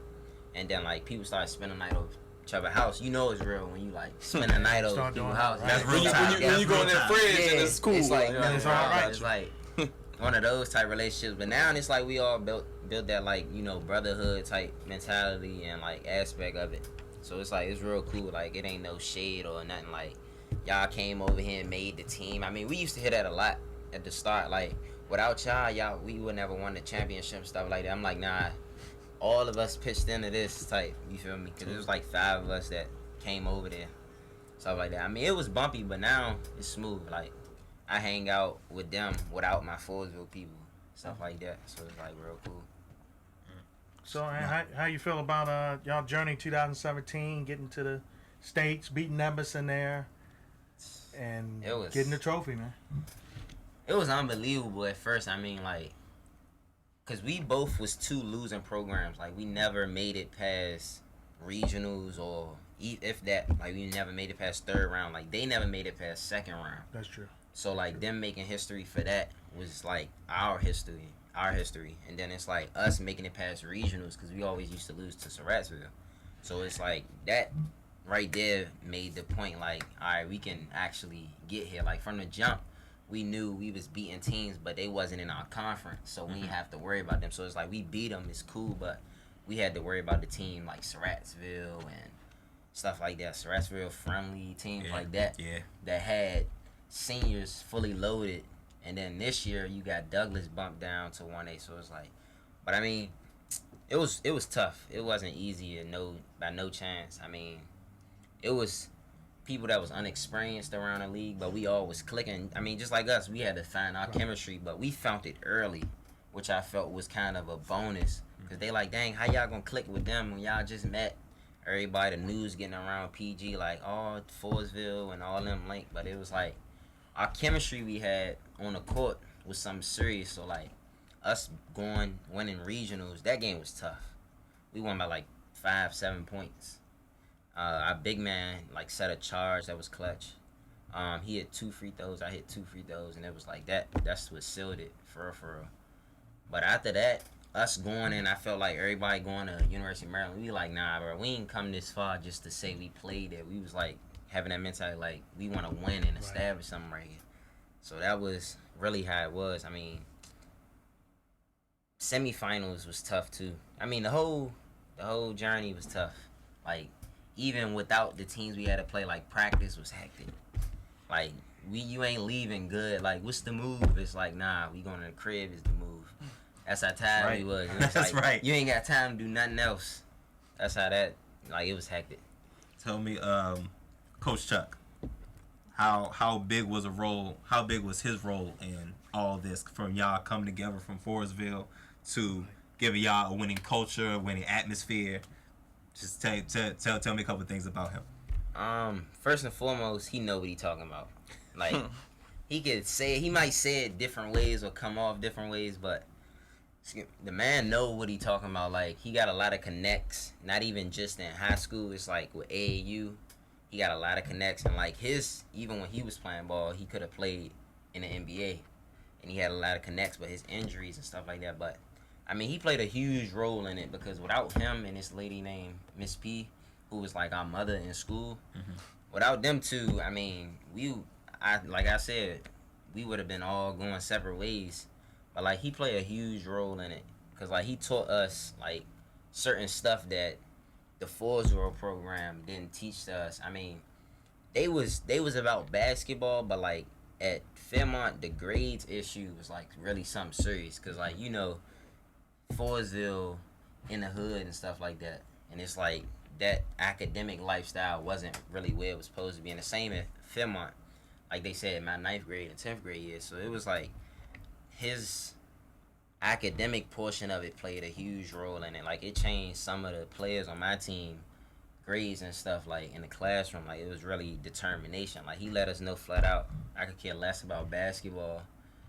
And then, like, people started spending the night over each other's house. You know it's real when you, like, spend the night over Start people's doing house. that, That's right? real time. When you go in their fridge and it's cool. It's like, yeah, no, it's bro, all right. it's like one of those type relationships. But now it's like we all built that, like, you know, brotherhood type mentality and, like, aspect of it. So it's like, it's real cool. Like, it ain't no shade or nothing. Like, y'all came over here and made the team. I mean, we used to hear that a lot at the start. Like, without y'all, we would never won the championship, stuff like that. I'm like, nah, all of us pitched into this type. You feel me? Because it was like 5 of us that came over there, stuff like that. I mean, it was bumpy, but now it's smooth. Like, I hang out with them without my Forestville people, stuff like that. So it's like real cool. So, how you feel about y'all journey 2017, getting to the States, beating Emerson there, and getting the trophy, man? It was unbelievable at first. I mean, like, because we both was 2 losing programs. Like, we never made it past regionals or if that. Like, we never made it past 3rd round. Like, they never made it past 2nd round. That's true. So, like, them making history for that was, like, our history. And then it's, like, us making it past regionals because we always used to lose to Surrattsville. So, it's, like, that right there made the point, like, all right, we can actually get here. Like, from the jump, we knew we was beating teams, but they wasn't in our conference, so we didn't have to worry about them. So, it's, like, we beat them, it's cool, but we had to worry about the team, like, Surrattsville and stuff like that. Surrattsville friendly teams like that that had seniors fully loaded. And then this year you got Douglas bumped down to 1A, so it's like, but I mean, it was tough. It wasn't easy by no chance. I mean, it was people that was unexperienced around the league, but we all was clicking. I mean, just like us, we had to find our chemistry, but we found it early, which I felt was kind of a bonus because they like, dang, how y'all gonna click with them when y'all just met? Everybody, the news getting around PG like, oh, Forestville and all them linked, but it was like, our chemistry we had on the court was something serious. So, like, us winning regionals, that game was tough. We won by, like, 5-7 points. Our big man, like, set a charge that was clutch. He hit 2 free throws. I hit 2 free throws. And it was like that. That's what sealed it, for real. But after that, us going in, I felt like everybody going to University of Maryland, we like, nah, bro, we ain't come this far just to say we played there. We was like having that mentality, like we want to win and establish something right here. So that was really how it was. I mean, semifinals was tough too. I mean, the whole journey was tough. Like, even without the teams we had to play, like practice was hectic. Like, you ain't leaving good. Like, what's the move? It's like, nah, we going to the crib is the move. That's how tired we was. It was That's like, right. You ain't got time to do nothing else. That's how that, like, it was hectic. Tell me, Coach Chuck, how big was his role in all this, from y'all coming together from Forestville to giving y'all a winning culture, a winning atmosphere? Just tell me a couple of things about him. First and foremost, he know what he talking about. Like, he might say it different ways or come off different ways, but the man know what he talking about. Like, he got a lot of connects, not even just in high school. It's like with AAU, he got a lot of connects, and like even when he was playing ball, he could have played in the NBA, and he had a lot of connects, but his injuries and stuff like that. But I mean, he played a huge role in it, because without him and this lady named Miss P, who was like our mother in school, without them two, I mean, like I said, we would have been all going separate ways. But like, he played a huge role in it, because like he taught us like certain stuff that the Forestville program didn't teach us. I mean, they was about basketball, but like at Fairmont, the grades issue was like really something serious, because like, you know, Forestville in the hood and stuff like that, and it's like that academic lifestyle wasn't really where it was supposed to be. And the same at Fairmont, like they said, in my 9th grade and 10th grade year. So it was like his academic portion of it played a huge role in it. Like, it changed some of the players on my team grades and stuff, like in the classroom. Like, it was really determination. Like, he let us know flat out, I could care less about basketball.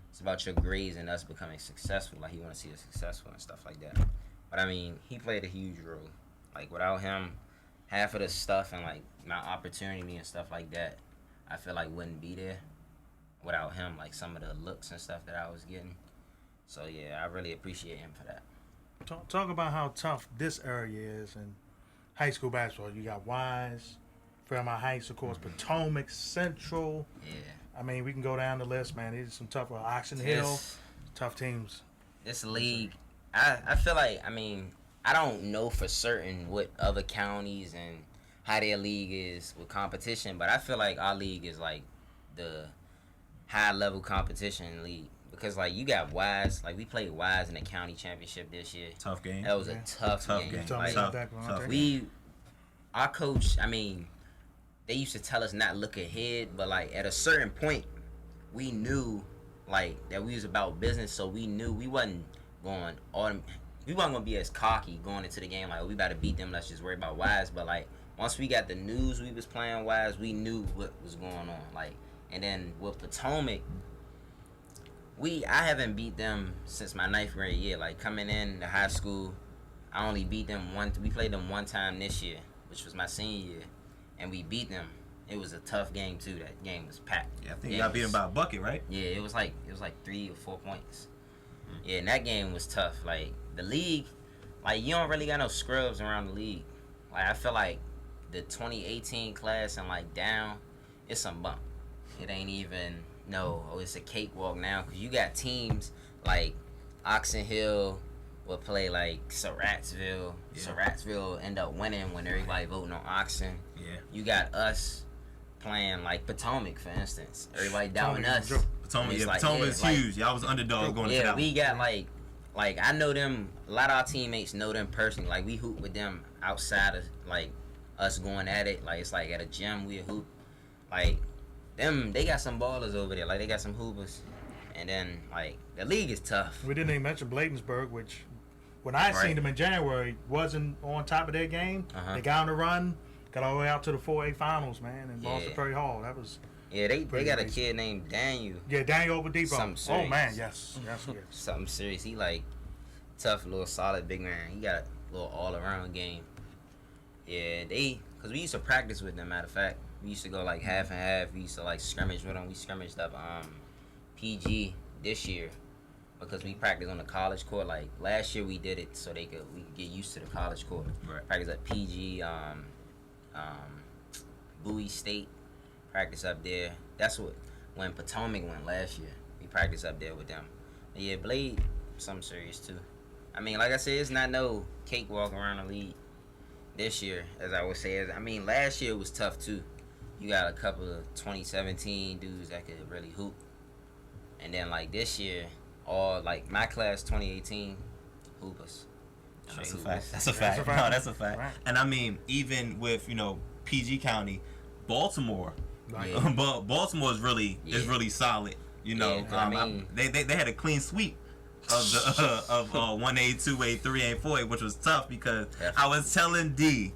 It's about your grades and us becoming successful. Like, he want to see us successful and stuff like that. But I mean, he played a huge role. Like, without him, half of the stuff and like my opportunity and stuff like that, I feel like wouldn't be there without him. Like, some of the looks and stuff that I was getting. So yeah, I really appreciate him for that. Talk about how tough this area is in high school basketball. You got Wise, Fairmont Heights, of course, Potomac Central. Yeah. I mean, we can go down the list, man. These are some tough Oxon Hill, tough teams. This league, I feel like, I mean, I don't know for certain what other counties and how their league is with competition, but I feel like our league is like the high level competition league, because like you got Wise, like we played Wise in the county championship this year. Tough game. That was a tough game. Like, tough. Our coach, I mean, they used to tell us not look ahead, but like at a certain point, we knew like that we was about business, so we knew we wasn't gonna be as cocky going into the game, like, oh, we about to beat them, let's just worry about Wise. But like, once we got the news we was playing Wise, we knew what was going on. Like, and then with Potomac, I haven't beat them since my 9th grade year. Like, coming in to high school, I only beat them we played them one time this year, which was my senior year, and we beat them. It was a tough game too. That game was packed. Yeah, I think you got beat them by a bucket, right? Yeah, it was like 3 or 4 points. Yeah, and that game was tough. Like, the league, like, you don't really got no scrubs around the league. Like, I feel like the 2018 class and like down, it's some bump. It ain't even it's a cakewalk now, because you got teams like Oxon Hill will play like Surrattsville. Yeah. Surrattsville end up winning when everybody voting on Oxon. Yeah. You got us playing like Potomac, for instance. Everybody doubting us. Potomac is huge. Y'all was underdogs going into that. Yeah, we got like I know them. A lot of our teammates know them personally. Like, we hoop with them outside of like us going at it. Like, it's like at a gym we hoop. Like, them, they got some ballers over there. Like, they got some hoopers. And then like the league is tough. We didn't even mention Bladensburg, which when I seen them in January wasn't on top of their game. They got on the run, got all the way out to the 4A finals, man, and lost to Perry Hall. That was they got a kid named Daniel. Yeah, Daniel Obadipo. Oh man, yes. Something serious. He like tough, little solid big man. He got a little all around game. Yeah, because we used to practice with them. Matter of fact, we used to go like half and half. We used to like scrimmage with them. We scrimmaged up PG this year. because we practice on the college court. Like last year we did it so we could get used to the college court. Right. Practice at PG, Bowie State. Practice up there. That's when Potomac went last year. We practiced up there with them. But yeah, Blade, something serious too. I mean, like I said, it's not no cakewalk around the league this year, as I would say. I mean, last year was tough too. You got a couple of 2017 dudes that could really hoop. And then like this year, all like my class 2018 hoopers. That's a Straight fact. hoopers. That's a fact. That's a fact. No, that's a fact. Right. And I mean, even with PG County, Baltimore, Right. Yeah. but Baltimore is really Yeah. solid. Yeah, I mean- they had a clean sweep of the of 1A, 2A, 3A, 4A, which was tough because I was telling D,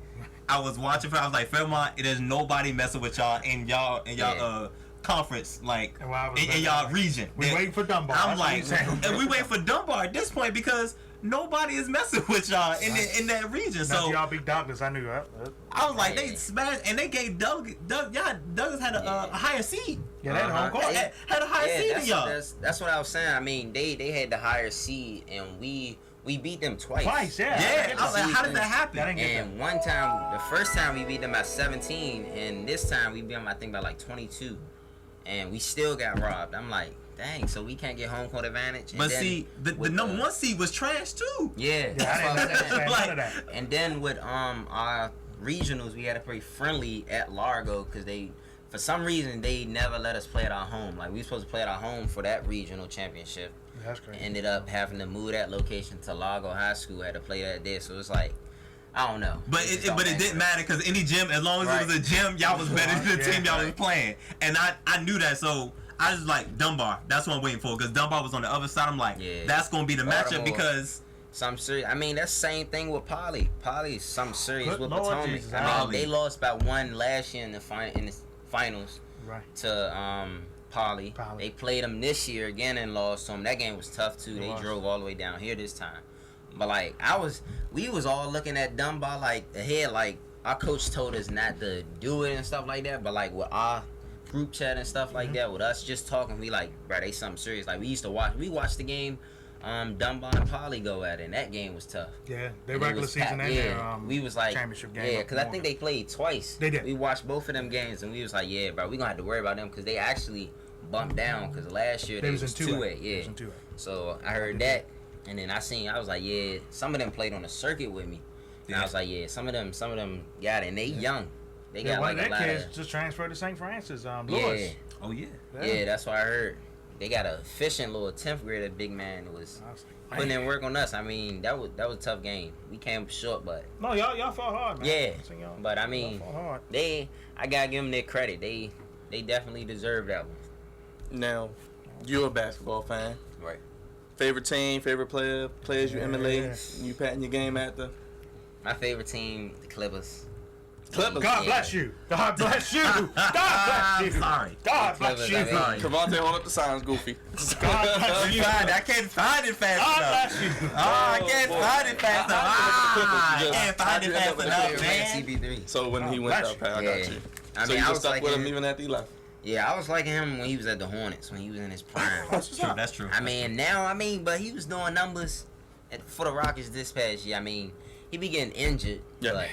I was watching. I was like, Fairmont, there's nobody messing with y'all in y'all Yeah. conference, like And while I was in y'all region. We waiting for Dunbar. I'm That's what like, he's saying. and we wait for Dunbar at this point because nobody is messing with y'all in that region. Now, So y'all beat Douglas. I knew that. I was like, Yeah. they smashed, and they gave Douglas had a higher seed. Yeah, they had home court. Had a higher seed than y'all. That's what I was saying. I mean, they had the higher seed, and we beat them twice. Twice, yeah. Yeah, I was like, how did that I happen? didn't get And one time, the first time we beat them by 17, and this time we beat them, I think, by like 22. And we still got robbed. I'm like, dang, so we can't get home court advantage. And But then see, the with number one seed was trash too. Yeah, Yeah, that's I what didn't I'm saying. understand Like- none of that. And then with our regionals, we had to play friendly at Largo because for some reason, they never let us play at our home. Like, we were supposed to play at our home for that regional championship. That's crazy. Ended up having to move that location to Largo High School. Had to play that there, so it's like, I don't know. But just it don't didn't matter. matter because any gym, as long as it was a gym, y'all was better than the Yeah, team y'all was right. playing. And I knew that, so I was like, Dunbar. That's what I'm waiting for because Dunbar was on the other side. I'm like, Yeah. that's gonna be the matchup Baltimore. because Some serious. I mean, that's the same thing with Poly. Poly's something serious Good with Lord Potomac. Jesus, I mean, Poly. they lost by one last year in the finals Right. to Poly. Poly. They played them this year again and lost to them. That game was tough too. It They was. drove all the way down here this time. But like we was all looking at Dunbar like ahead. Like our coach told us not to do it and stuff like that. But like with our group chat and stuff like that, with us just talking, we like, bro, they something serious. Like we watched the game. Dunbar and Poly go at it, and that game was tough. Yeah, their And it regular was season packed. and Yeah, their we was like, championship game. yeah, up because I north. think they played twice. They did. We watched both of them games, and we was like, yeah, bro, we gonna have to worry about them because they actually bumped down because last year they was in 2A. Yeah, They was in 2A. so I heard that, and then I was like, yeah, some of them played on the circuit with me, and I was like, yeah, some of them got it, and they young, they Yeah, got one like of a their lot kids of just transferred to St. Francis. yeah, Lewis. oh yeah. yeah, that's what I heard. They got a efficient little 10th grader big man who was I was like, putting man. in work on us. I mean, that was a tough game. We came up short, but No, y'all fought hard, man. yeah. I seen y'all- But I y'all mean, fought hard. I gotta give them their credit. They definitely deserve that one. Now, you're a basketball fan. Right. Favorite team, favorite players you emulate, Yeah. you patting your game after. My favorite team, the Clippers. Clippers. God Yeah. bless you. God bless you. God bless you. Sorry. God bless Clippers, you. I mean- Sorry. Cavante, hold up the signs, Goofy. God bless you. I can't find it fast God enough. bless you. I can't boy. find it fast enough. I can't find it fast enough, man. CP3. So when he Oh, went bless up, I you. got Yeah. you. I So mean, you I just was stuck like with him him. even after he left. Yeah, I was liking him when he was at the Hornets, when he was in his prime. That's true. That's true. I mean, now, but he was doing numbers for the Rockets this past year. I mean, he be getting injured. Yeah. But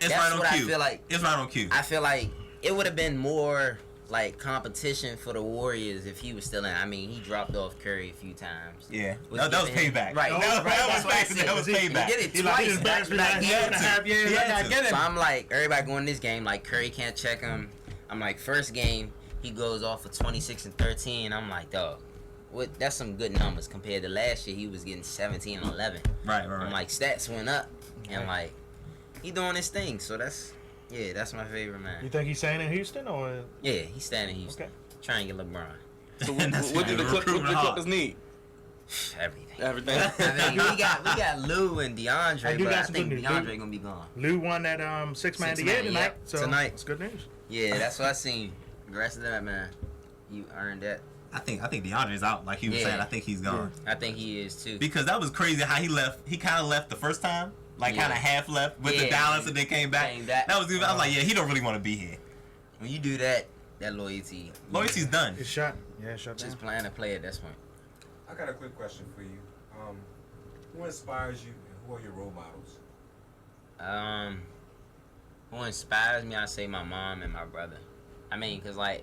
it's that's right on what I cue. feel like. It's right on cue. I feel like it would have been more like competition for the Warriors if he was still in. I mean, he dropped off Curry a few times. Yeah, Was that was giving him- payback. Right. That was That's what I said. that was He payback. did it He like, he twice. just embarrassed me back- last back- year and a half years. He I had gotta to. get So him. I'm like, everybody going this game, like Curry can't check him. I'm like, first game, he goes off for 26 and 13. I'm like, dog, that's some good numbers compared to last year. He was getting 17 and 11. Right. I'm like, stats went up, and like, he doing his thing. So that's my favorite You man. think he's staying in Houston or? Yeah, he's standing Houston, Okay. trying to get LeBron. So what That's do the right. Clippers Recruitment need? Everything. Everything. I mean, we got Lou and I DeAndre, do but got I some think good news. DeAndre gonna be gone. Lou won that 6-man Six together man, tonight. yep, So tonight. it's good news. Yeah, that's what I seen. Congrats to that man. You earned that. I think DeAndre's out. Like he was Yeah. saying, I think he's gone I think he is too. because that was crazy how he left. He kind of left the first time, like Yeah. kind of half left with the Yeah. Dallas, and then came back. That was. I was like, yeah, he don't really want to be here. When you do that, that loyalty. Loyalty's done. It's shut. Yeah, it's shut down. Just playing to play at this point. I got a quick question for you. Who inspires you and who are your role models? Who inspires me? I say my mom and my brother. I mean, cause like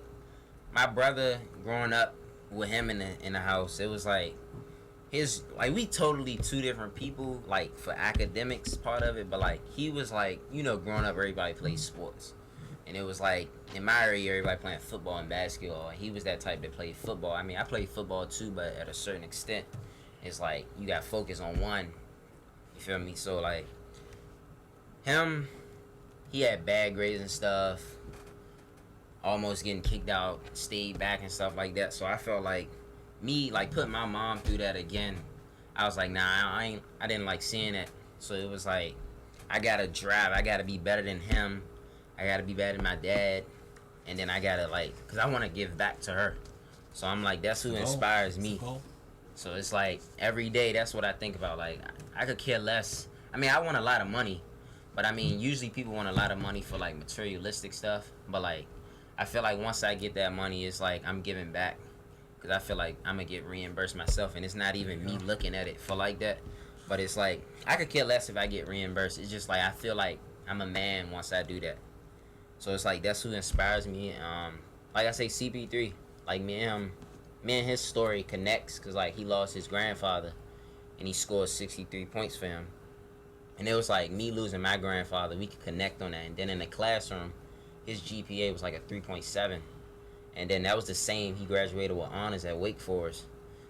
my brother growing up with him in the house, it was like we totally two different people. Like for academics part of it, but like he was like growing up everybody plays sports, and it was like in my area everybody playing football and basketball. And he was that type that played football. I mean, I played football too, but at a certain extent, it's like you got focus on one. You feel me? So like him. He had bad grades and stuff, almost getting kicked out, stayed back and stuff like that. So I felt like me, like putting my mom through that again, I was like, nah, I didn't like seeing that. So it was like, I gotta drive, I gotta be better than him, I gotta be better than my dad, and then I gotta cause I wanna give back to her. So I'm like, that's who inspires me. So it's like, every day, that's what I think about. Like, I could care less. I mean, I want a lot of money. But I mean, usually people want a lot of money for like materialistic stuff. But like, I feel like once I get that money, it's like I'm giving back. Because I feel like I'm going to get reimbursed myself. And it's not even me looking at it for like that. But it's like, I could care less if I get reimbursed. It's just like, I feel like I'm a man once I do that. So it's like, that's who inspires me. Like I say, CP3. Like me and his story connects. Because like, he lost his grandfather. And he scored 63 points for him. And it was like me losing my grandfather, we could connect on that. And then in the classroom, his GPA was like a 3.7. And then that was the same, he graduated with honors at Wake Forest.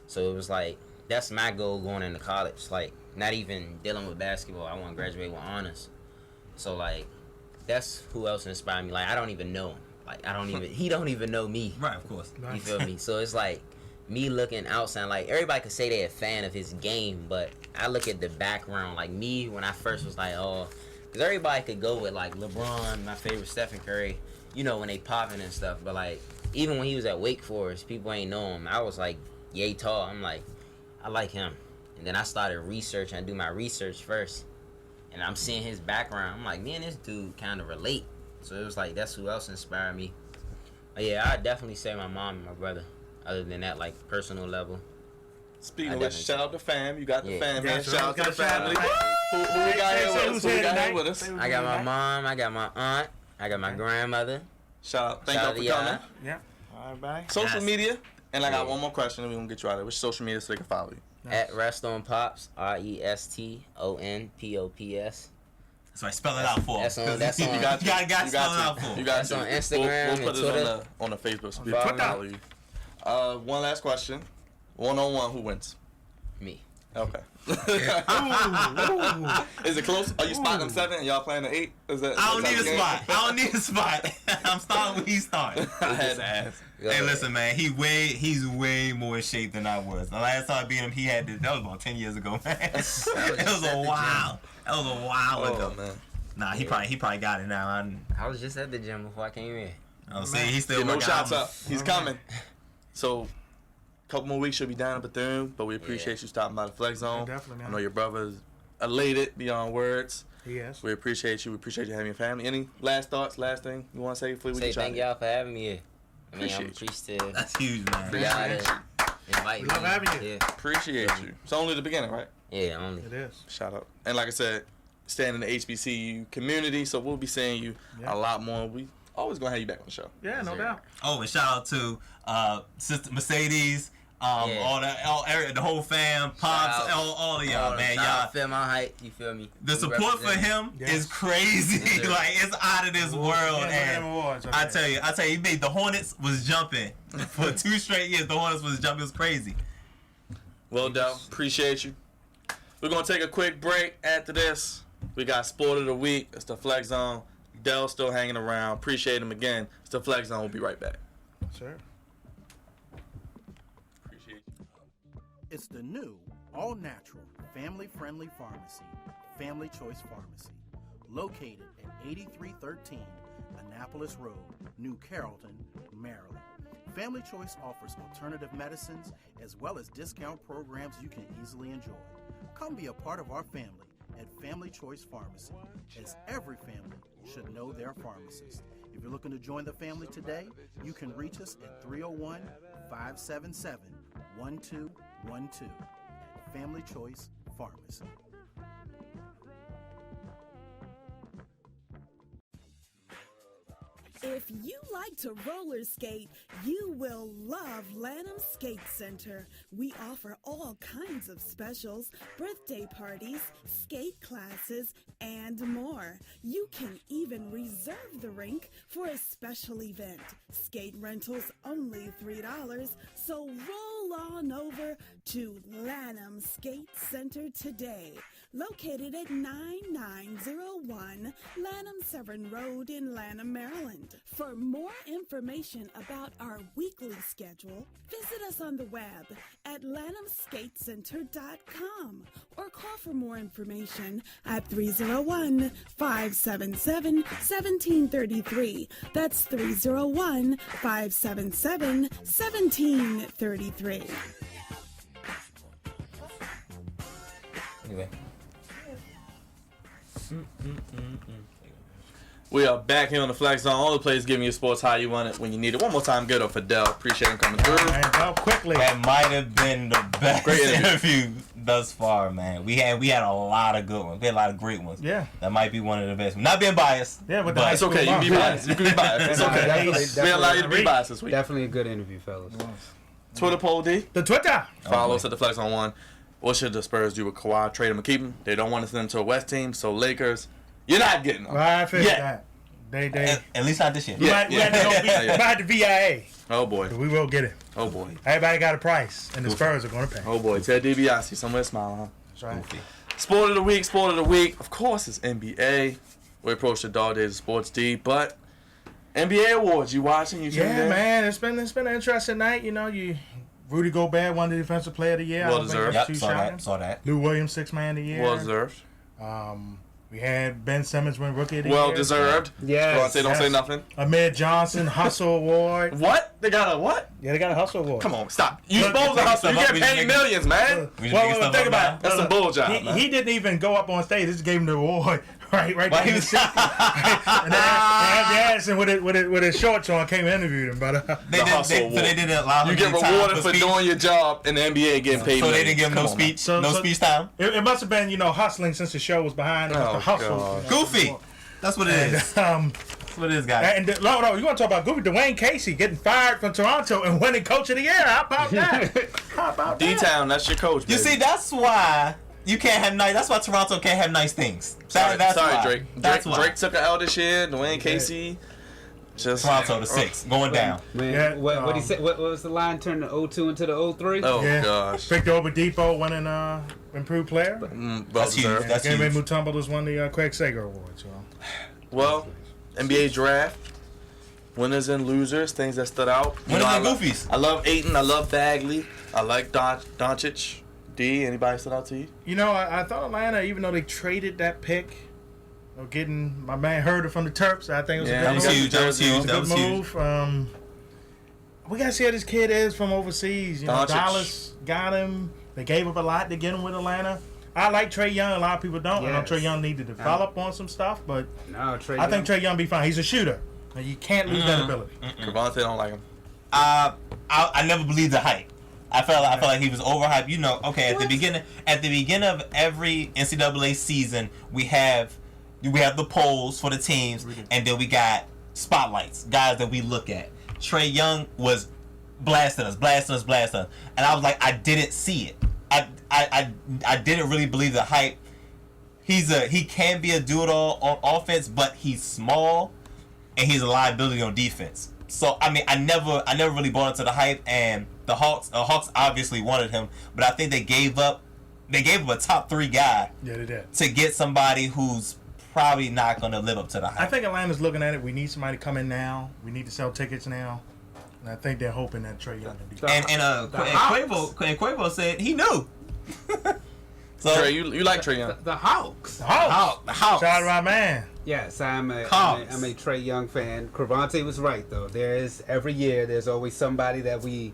So it was like, that's my goal going into college. Like, not even dealing with basketball, I want to graduate with honors. So like, that's who else inspired me. Like, I don't even know him. Like, he don't even know me. Right, of course. You feel me? So it's like, me looking outside, like everybody could say they're a fan of his game, but I look at the background. Like me, when I first was like, oh, because everybody could go with like LeBron, my favorite Stephen Curry, when they popping and stuff. But like, even when he was at Wake Forest, people ain't know him. I was like, yay tall. I'm like, I like him. And then I started researching. I do my research first, and I'm seeing his background. I'm like, man, this dude kind of relate. So it was like, that's who else inspired me. But yeah, I'd definitely say my mom and my brother. Other than that, like personal level. Speaking of which, shout out to fam. You got the fam, man. Yeah, Shout out to the family. Who we got here with us? Who we got here with us? I got my mom. I got my aunt. I got my grandmother. Shout out. Thank y'all for coming. Yeah. All right, bye. Social media. And I got one more question, and we're going to get you out of there. Which social media so they can follow you? At Reston Pops. RESTONPOPS. So I spell it out for him. That's on. You got You gotta spell it out for him. That's on Instagram We'll put and it Twitter. on the Facebook so people can follow you. One last question. 1-on-1, who wins? Me. Okay. Is it close? Are you spotting them 7 and y'all playing the 8? I don't need a spot. I'm starting when he's starting. I had to ask. Hey, listen, man. He's way more in shape than I was. The last time I beat him, that was about 10 years ago, man. That was a while. That was a while ago, man. Nah, he probably got it now. I was just at the gym before I came in. Oh, see, he's still Get no working shots out. up. He's coming. So, a couple more weeks, she'll be down in Bethune, but we appreciate you stopping by the Flex Zone. Yeah, definitely, man. I know your brother's elated beyond words. Yes. We appreciate you. We appreciate you having your family. Any last thoughts, last thing you want to say before we get you out Thank y'all for having me here. I mean, I'm appreciative. That's huge, man. For y'all to invite me. Love having you. Yeah. Appreciate you. It's only the beginning, right? Yeah, only. It is. Shout out. And like I said, staying in the HBCU community, so we'll be seeing you a lot more. We always going to have you back on the show. Yeah, no doubt. Oh, and shout out to Sister Mercedes, the whole fam, Pops, all of y'all, man. Y'all Fairmont height, you feel me? The support for him is crazy. Yes, like, it's out of this world. And I tell you, he made the Hornets was jumping for 2 straight years. The Hornets was jumping. It was crazy. Well, Dell, appreciate you. We're going to take a quick break. After this, we got Sport of the Week. It's the Flex Zone. Dell still hanging around. Appreciate him again. It's the Flex Zone. We'll be right back. Sure. Appreciate you. It's the new, all-natural, family-friendly pharmacy, Family Choice Pharmacy, located at 8313 Annapolis Road, New Carrollton, Maryland. Family Choice offers alternative medicines as well as discount programs you can easily enjoy. Come be a part of our family at Family Choice Pharmacy, as every family should know their pharmacist. If you're looking to join the family today, you can reach us at 301-577-1211. at Family Choice Pharmacy. If you like to roller skate, you will love Lanham Skate Center. We offer all kinds of specials, birthday parties, skate classes, and more. You can even reserve the rink for a special event. Skate rentals only $3, so roll on over to Lanham Skate Center today. Located at 9901 Lanham Severn Road in Lanham, Maryland. For more information about our weekly schedule, visit us on the web at lanhamskatecenter.com or call for more information at 301-577-1733. That's 301-577-1733. Anyway. We are back here on the Flex Zone. All the players giving you sports how you want it when you need it. One more time, good up for Dell. Appreciate him coming through. Mandell Quigley. That might have been the best Great interview thus far, man. We had a lot of good ones. We had a lot of great ones. Yeah. That might be one of the best. Not being biased. Yeah, but It's okay. You can be biased. You can be biased. It's okay. We allow you to be biased this week. Definitely a good interview, fellas. Twitter poll, D. The Twitter. Follow us at the Flex on 1. What should the Spurs do with Kawhi? Trade him or keep him? They don't want to send him to a West team, so Lakers, you're not getting them. Well, I figured Yeah. that. They At least not this year. we had to go buy the VIA. Oh boy. We will get it. Oh boy. Everybody got a price, and the Spurs are going to pay. Oh boy. Ted DiBiase, somewhere smiling, huh? That's right. Sport of the week. Of course, it's NBA. We approach the dog days of sports, D. But NBA awards, you watching? You tuning Yeah, in? man, it's been an interesting night. You know, Rudy Gobert won the Defensive Player of the Year. Well I don't think deserved. that's Yep, too saw shocking. that. Saw that. Lou Williams, Sixth Man of the Year. Well deserved. We had Ben Simmons win Rookie of the Well Year. deserved. Yes. Don't say nothing. Ahmed Johnson Hustle Award. What? They got a what? Yeah, they got a Hustle Award. Come on, stop. You Look, supposed to hustle. You stuff get up, we paid just millions, man. We just making stuff think up about now. it. That's some bull job, man. He didn't even go up on stage. They just gave him the award right Why there. he in the was- seat. And then Andy Anderson with his shorts on came and interviewed him. But They didn't allow him You get any time rewarded for speech. doing your job in the NBA getting paid So they millions. didn't give him Come no on, speech. So- No so- speech time. it must have been, hustling since the show was behind. It was Oh, the hustle. God. Goofy. That's what it is. That's what it is, guys. And no, you want to talk about Goofy? Dwayne Casey getting fired from Toronto and winning Coach of the Year. How about that? How about that? D-Town, that's your coach, You baby. see, that's why you can't have nice. That's why Toronto can't have nice things. Sorry, That's why. Drake. That's why. Drake took an L this year. Dwayne Casey. Just Toronto to 6, going down. Man, Yeah, what he said? What was the line? Turn the 0-2 into the 0-3. Oh Yeah. gosh. Victor Oladipo winning Improved Player. Well That's huge. deserved. That's Game huge. Mutombo has won the Craig Sager Award. So. Well, NBA draft. Winners and losers, things that stood out. Winners I and love- goofies. I love Ayton. I love Bagley. I like Doncic. D, anybody stood out to you? I thought Atlanta, even though they traded that pick, getting my man Herder from the Terps, I think it was Yeah, a That good was move. huge. That was huge. That was Good huge. move. We gotta see how this kid is from overseas. Doncic. Dallas got him. They gave up a lot to get him with Atlanta. I like Trae Young. A lot of people don't. I know Yes. Trae Young need to develop on some stuff, but No, Trey. I think Trae Young be fine. He's a shooter. And you can't lose that ability. Cavante don't like him. I never believed the hype. I felt like he was overhyped. Okay, at the beginning of every NCAA season, we have the polls for the teams, and then we got spotlights, guys that we look at. Trae Young was blasting us, and I was like, I didn't see it. I didn't really believe the hype. He can be a do-it-all on offense, but he's small, and he's a liability on defense. So I never really bought into the hype, and the Hawks obviously wanted him, but I think they gave up a top 3 guy Yeah, they did. to get somebody who's probably not going to live up to the hype. I think Atlanta's looking at it. We need somebody to come in now. We need to sell tickets now. And I think they're hoping that Trae Young can do that. And Quavo said he knew. So Trey, you like Trae Young? the Hawks. The Hawks. the Hawks. Shout out to my man. Yes, I'm a Hawks. Trey Young fan. Cravante was right though. Every year there's always somebody that we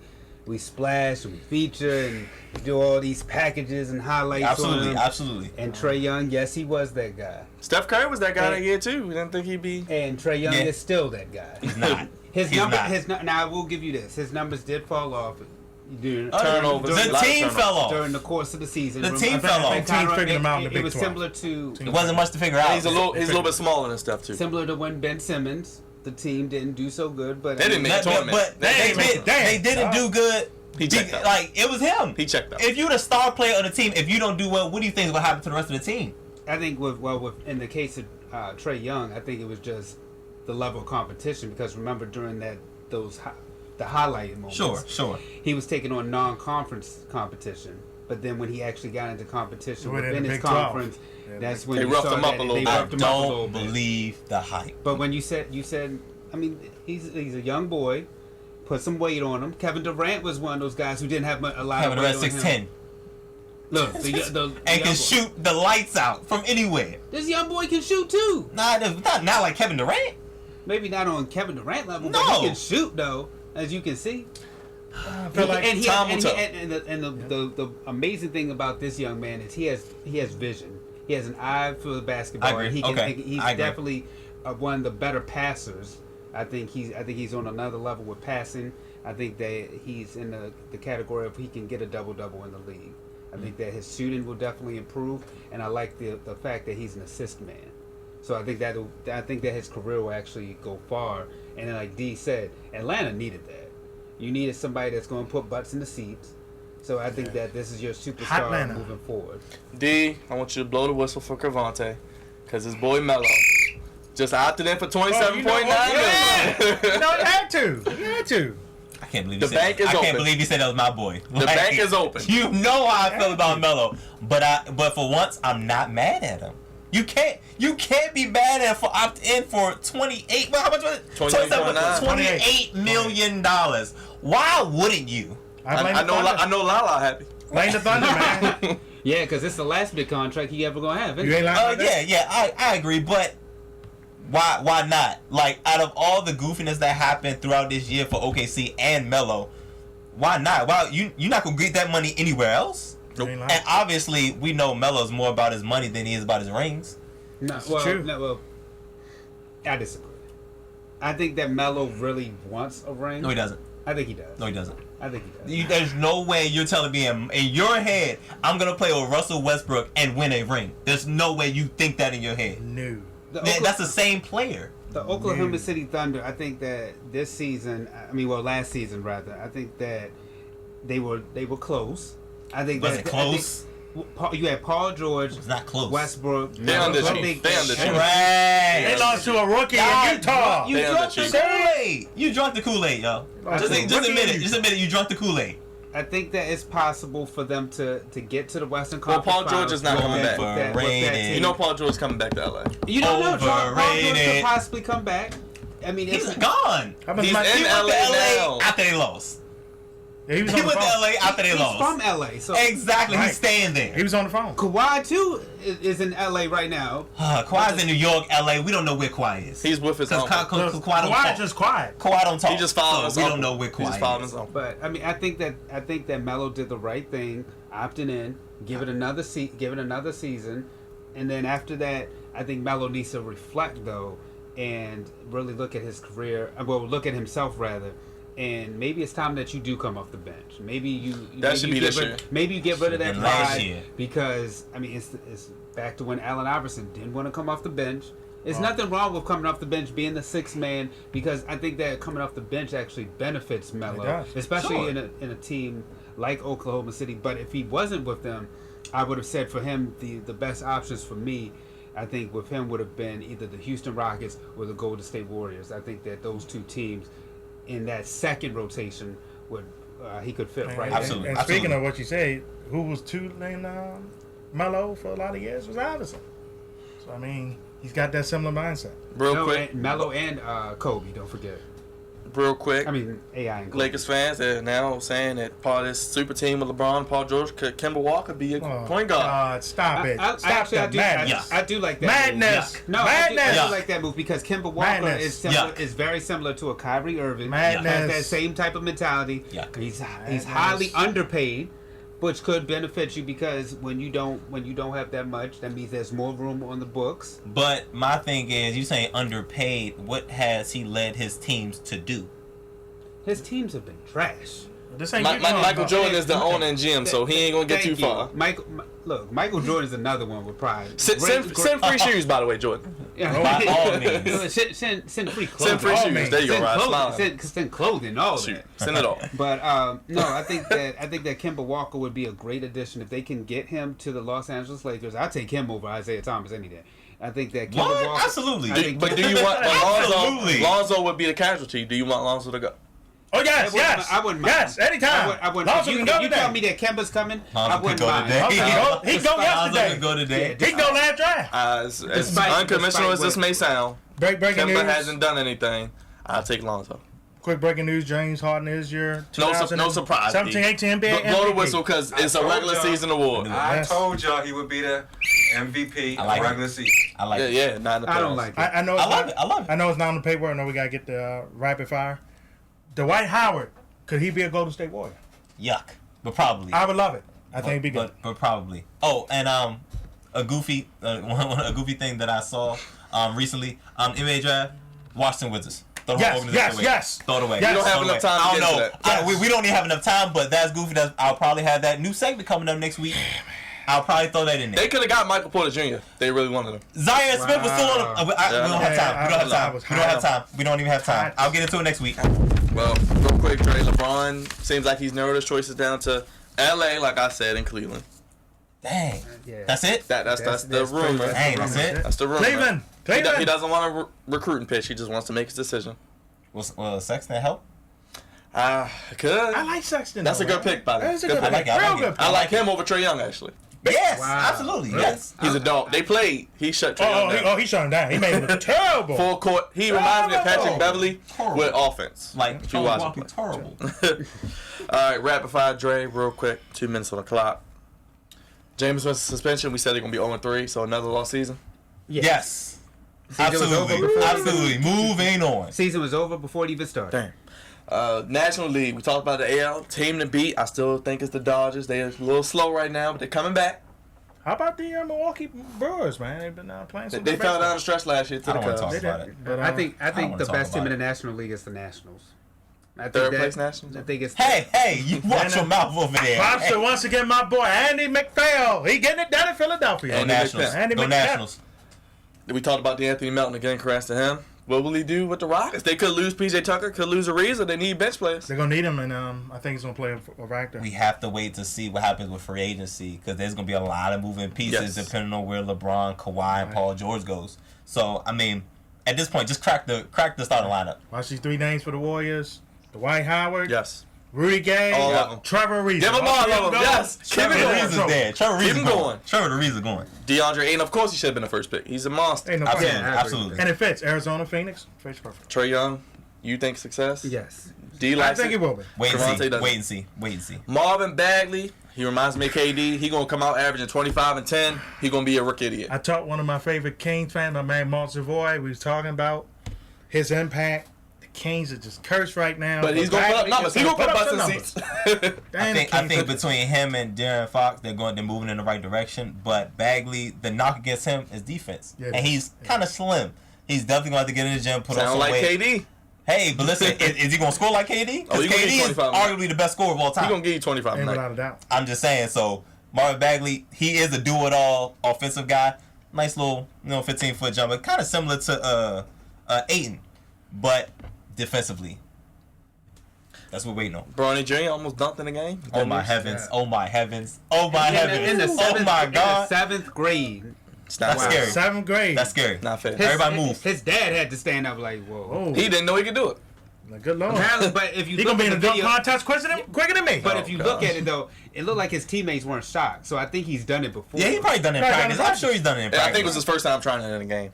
splash and we feature and do all these packages and highlights on him. Absolutely. And Trae Young, yes, he was that guy. Steph Curry was that guy Hey. that year too. We didn't think he'd be. And Trae Young Yeah. is still that guy. He's not. His He's number, not. now I will give you this. His numbers did fall off. Turnovers. The team fell off. during the course of the season. The team fell off. Teams figured him out in the It Big was 12. similar to It wasn't much to figure out. He's a little bit smaller than stuff too. similar to when Ben Simmons, the team didn't do so good, but They didn't make the tournament. But They they didn't do good. He checked out. Like, it was him. He checked out. If you're the star player of the team, if you don't do well, what do you think is going to happen to the rest of the team? I think in the case of Trae Young, I think it was just the level of competition, because remember during the highlight moments, Sure. he was taking on non-conference competition, but then when he actually got into competition Within within the his Big 12. conference, that's when They you roughed saw him up that a little they bit. I roughed him up a little don't bit. believe the hype. But when you said, I mean, he's a young boy, put some weight on him. Kevin Durant was one of those guys who didn't have a lot Kevin of weight Durant on 6'10". him. Look, the And young can boy. shoot the lights out from anywhere. This young boy can shoot too. Not like Kevin Durant. Maybe not on Kevin Durant level, No. but he can shoot though, as you can see. I feel like and the the amazing thing about this young man is he has vision. He has an eye for the basketball. I agree. And he can, Okay. he's I agree. definitely one of the better passers. I think he's on another level with passing. I think that he's in the category of he can get a double-double in the league. I think that his shooting will definitely improve, and I like the fact that he's an assist man. So I think that his career will actually go far. And then, like D said, Atlanta needed that. You needed somebody that's going to put butts in the seats. So I think that this is your superstar Atlanta. moving forward. D, I want you to blow the whistle for Cravante, because his boy Melo just opted in for $27.9 million. No, he had to. I can't believe The bank is I open. can't believe he said that was my boy. The bank is open. You know how I feel about Melo, but for once I'm not mad at him. You can't be mad at him for opt in for 28. Well, how much was it? 28.9. $28 million. Why wouldn't you? I know Lala happy. Blame the Thunder, man. Yeah, because it's the last big contract he ever going to have. Isn't You ain't it? lying about that? Yeah, I agree, but why not? Like, out of all the goofiness that happened throughout this year for OKC and Melo, why not? Why you're not gonna get that money anywhere else? You ain't lying. And obviously, we know Melo's more about his money than he is about his rings. No, true. well, I disagree. I think that Melo really wants a ring. No, he doesn't. I think he does. No, he doesn't. I think he does. There's no way you're telling me in your head I'm gonna play with Russell Westbrook and win a ring. There's no way you think that in your head. No. That's the same player. The Oklahoma City Thunder, I think that this season, last season rather, I think that they were close. I think Was it close? You had Paul George, It's not close. Westbrook. They underachieved. Trash. They lost to a rookie in Utah. You They drunk the underachieved. Kool-Aid. You drunk the Kool-Aid, yo. Just admit it. Rookie. Just admit it. You drunk the Kool-Aid. I think that it's possible for them to get to the Western Well, Conference. Paul George is not coming back. with that Overrated. team. You know Paul George coming back to LA. You don't know. Paul George Overrated. could possibly come back. I mean, He's it's gone. How much He's money- in He went LA to LA now. after they lost. Yeah, he was He on the went to phone. LA after they he's lost. from LA, so Exactly. Right. He's staying there. He was on the phone. Kawhi too is in LA right now. Kawhi's in New York, LA. We don't know where Kawhi is. He's with his Because uncle. Kawhi don't Kawhi talk. just quiet. Kawhi don't talk. He just following so his we uncle. don't know where He just Kawhi following is. his uncle. But I mean, I think that Melo did the right thing, opting in, give it another season, and then after that, I think Melo needs to reflect though, and really look at his career. Well, look at himself rather. And maybe it's time that you do come off the bench. Maybe should be this year. Maybe you get rid of that Should've been last pride year. because I mean it's back to when Allen Iverson didn't want to come off the bench. There's nothing wrong with coming off the bench, being the sixth man, because I think that coming off the bench actually benefits Melo, It does. especially Sure. in a team like Oklahoma City. But if he wasn't with them, I would have said for him the best options for me, I think with him would have been either the Houston Rockets or the Golden State Warriors. I think that those two teams in that second rotation would he could fit right Absolutely. And speaking of what you said, who was two named Melo for a lot of years was Iverson. So I mean, he's got that similar mindset. Real quick, Melo and Kobe, don't forget. real quick. I mean, AI and Kobe. Lakers fans are now saying that part of this super team with LeBron, Paul George, could Kemba Walker be a point guard? God, stop it. I Stop that madness. I do like that Madness. move. No, Madness. I do like that move because Kemba Walker Madness. is similar, Yuck. is very similar to a Kyrie Irving. Madness. Has that same type of mentality. Yuck. He's Madness. highly underpaid, which could benefit you because when you don't have that much, that means there's more room on the books. But my thing is, you saying underpaid. What has he led his teams to do? His teams have been trash. This ain't Michael Jordan is the owner and GM, so he ain't gonna get too far. Michael Jordan's another one with pride. Send free shoes, by the way, Jordan. By all means. Send free clothing. Send free shoes. There you go, right? Send clothing, all of that. Send it all. But no, I think that Kemba Walker would be a great addition if they can get him to the Los Angeles Lakers. I'd take him over Isaiah Thomas any day. I think that Kemba Walker. Absolutely. But do you want Lonzo would be the casualty? Do you want Lonzo to go? Oh yes, I wouldn't mind. Yes, anytime. I wouldn't. Lonzo can go you today. tell me that Kemba's coming, I wouldn't go mind. today. He go yesterday. Can go today. He go last draft. As unconventional as this may sound, Breaking news. Kemba hasn't done anything. I'll take Lonzo. Quick breaking news: James Harden is your No surprise. 17-18 NBA Blow the MVP. whistle because it's a regular season award. I told y'all he would be the MVP of regular season. I like it. Yeah, not in the playoffs. I don't like it. I know. I love it. I love it. I know it's not on the paper. I know we gotta get the rapid fire. Dwight Howard, could he be a Golden State Warrior? Yuck. But probably. I would love it. I think it'd be good. But probably. Oh, and a goofy thing that I saw recently NBA draft, Washington Wizards. Throw the organization away. Throw it away. We don't have enough time to get to that. We don't even have enough time, but that's goofy. I'll probably have that new segment coming up next week. I'll probably throw that in there. They could have got Michael Porter Jr. They really wanted him. Zion Smith was still on the... We don't have time. We don't even have time. I'll get into it next week. Well, real quick, Dre, LeBron seems like he's narrowed his choices down to L.A., like I said, and Cleveland. Dang. That's it? That's the rumor. Dang, that's it? That's the rumor. Cleveland. He doesn't want a recruiting pitch. He just wants to make his decision. Will Sexton help? Could. I like Sexton. That's a good pick, by the way. That's a good pick. I like him over Trae Young, actually. Yes, absolutely. Really? Yes. He's a dog. They played. He shut Trae Young down. He shut him down. He made him look terrible. Full court. He reminds me of Patrick Beverly with offense. Like, if you watch him play. Terrible. All right, rapid fire, Dre, real quick. 2 minutes on the clock. Jameis Winston suspension. We said they're going to be 0-3, so another lost season. Yes. Absolutely. Moving on. Season was over before it even started. Damn. National League. We talked about the AL team to beat. I still think it's the Dodgers. They're a little slow right now, but they're coming back. How about the Milwaukee Brewers, man? They've been playing some They good fell baseball. down the stretch last year to the Cubs. talk about it. But, I think the best team in the it. National League is the Nationals. Third place Nationals? I think it's Hey, you watch your mouth over there. Props to once again my boy Andy McPhail. He getting it done in Philadelphia. Go Nationals. Go Nationals. We talked about the Anthony Melton again. Congrats to him. What will he do with the Rockets? They could lose PJ Tucker, could lose Ariza. They need bench players. They're gonna need him, and I think he's gonna play a factor. We have to wait to see what happens with free agency because there's gonna be a lot of moving pieces depending on where LeBron, Kawhi, and Paul George goes. So I mean, at this point, just crack the starting lineup. Watch these 3 names for the Warriors: Dwight Howard, Yes. Rudy Gay, All of them. Trevor Ariza. Give them all of them. Yes. Trevor Ariza's there. Trevor Keep him Ariza's going. Trevor Ariza's going. DeAndre Ayton, of course, he should have been the first pick. He's a monster. Ain't no question. Absolutely. And it fits. Arizona, Phoenix, fits perfect. Trey Young, you think success? yes. D I likes think it will be. Wait Cavante doesn't. and see. Marvin Bagley, he reminds me of KD. He gonna come out averaging 25 and 10. He gonna be a rookie idiot. I talked one of my favorite Kings fans, my man Mark Savoy. We was talking about his impact. The Kings are just cursed right now. But he's gonna put up numbers. He's gonna put up some busting numbers. seats. I think between him and De'Aaron Fox, they're moving in the right direction. But Bagley, the knock against him is defense, and he's kind of slim. He's definitely going to have to get in the gym, put on some like weight. KD. Hey, but listen, is he going to score like KD? Oh, Because KD is arguably the best scorer of all time. He's gonna give you 25 Ain't tonight. without a doubt. I'm just saying. So Marvin Bagley, he is a do-it-all offensive guy. Nice little, 15-foot jumper, kind of similar to Ayton, but defensively. That's what we're waiting on. Bronny Jr. almost dunked in the game. Oh my heavens! Oh my heavens! Oh my heavens! In the Oh my God! In the 7th grade. It's not That's scary. 7th grade. That's scary. Not fair. Everybody move. His dad had to stand up like, whoa. He didn't know he could do it. Good Lord. But if you He look gonna be at in the the dunk video, contest quicker than me. but if you look at it though, it looked like his teammates weren't shocked. So I think he's done it before. Yeah, he probably done it in practice. I'm sure he's done it in Yeah, practice. I think it was his first time trying it in a game.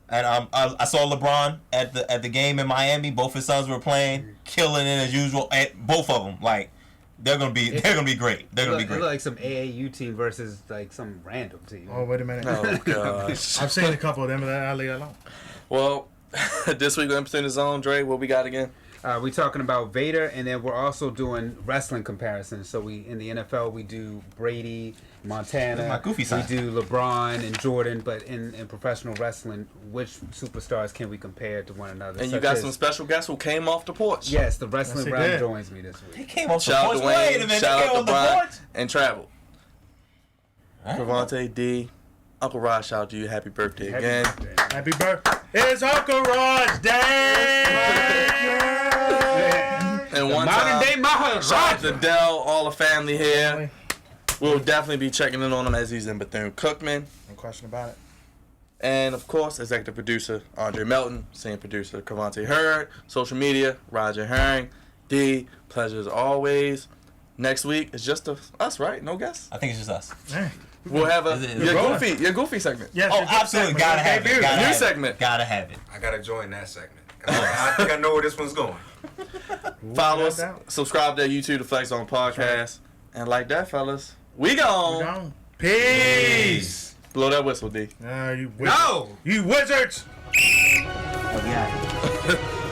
And I saw LeBron at the game in Miami. Both his sons were playing, killing it as usual. At both of them, like they're gonna be great. They're gonna be It great. looked like some AAU team versus like some random team. Oh, wait a minute. Oh gosh. I've seen a couple of them, but I'll leave it alone. Well, this week on Episode in the Zone, Dre, what we got again? We talking about Vader, and then we're also doing wrestling comparisons. So we in the NFL we do Brady, Montana. My goofy side. We do LeBron and Jordan, but in professional wrestling, which superstars can we compare to one another? And you got some special guests who came off the porch. Yes, the wrestling Yes, he round did. joins me this He week. came off the Shout out porch. to Wait a Wayne, minute. shout They out came to on the Brian, porch. and Travel. Cravante, D, Uncle Rod, shout out to you. Happy birthday Happy again. birthday. Happy birthday. It's Uncle Rod's day. And one Modern time, day Maha shout out to Dell, all the family here. We'll definitely be checking in on him as he's in Bethune-Cookman. No question about it. And of course, executive producer Andre Melton, senior producer Cravante Hurd, social media Roger Herring. D, pleasure as always. Next week it's just us, right? No guests. I think it's just us. Hey. We'll have Is it- your goofy segment. Yes, Oh, it's a absolutely. segment. Gotta Okay, have it. beautiful. Gotta New have it. segment. Gotta have it. I gotta join that segment. I think I know where this one's going. Follow us, no doubt. subscribe to YouTube, the Flex Zone Podcast, and like that, fellas, we We're gone. gone. Peace. Blow that whistle, D. You wizards. No! You wizards. Oh, yeah.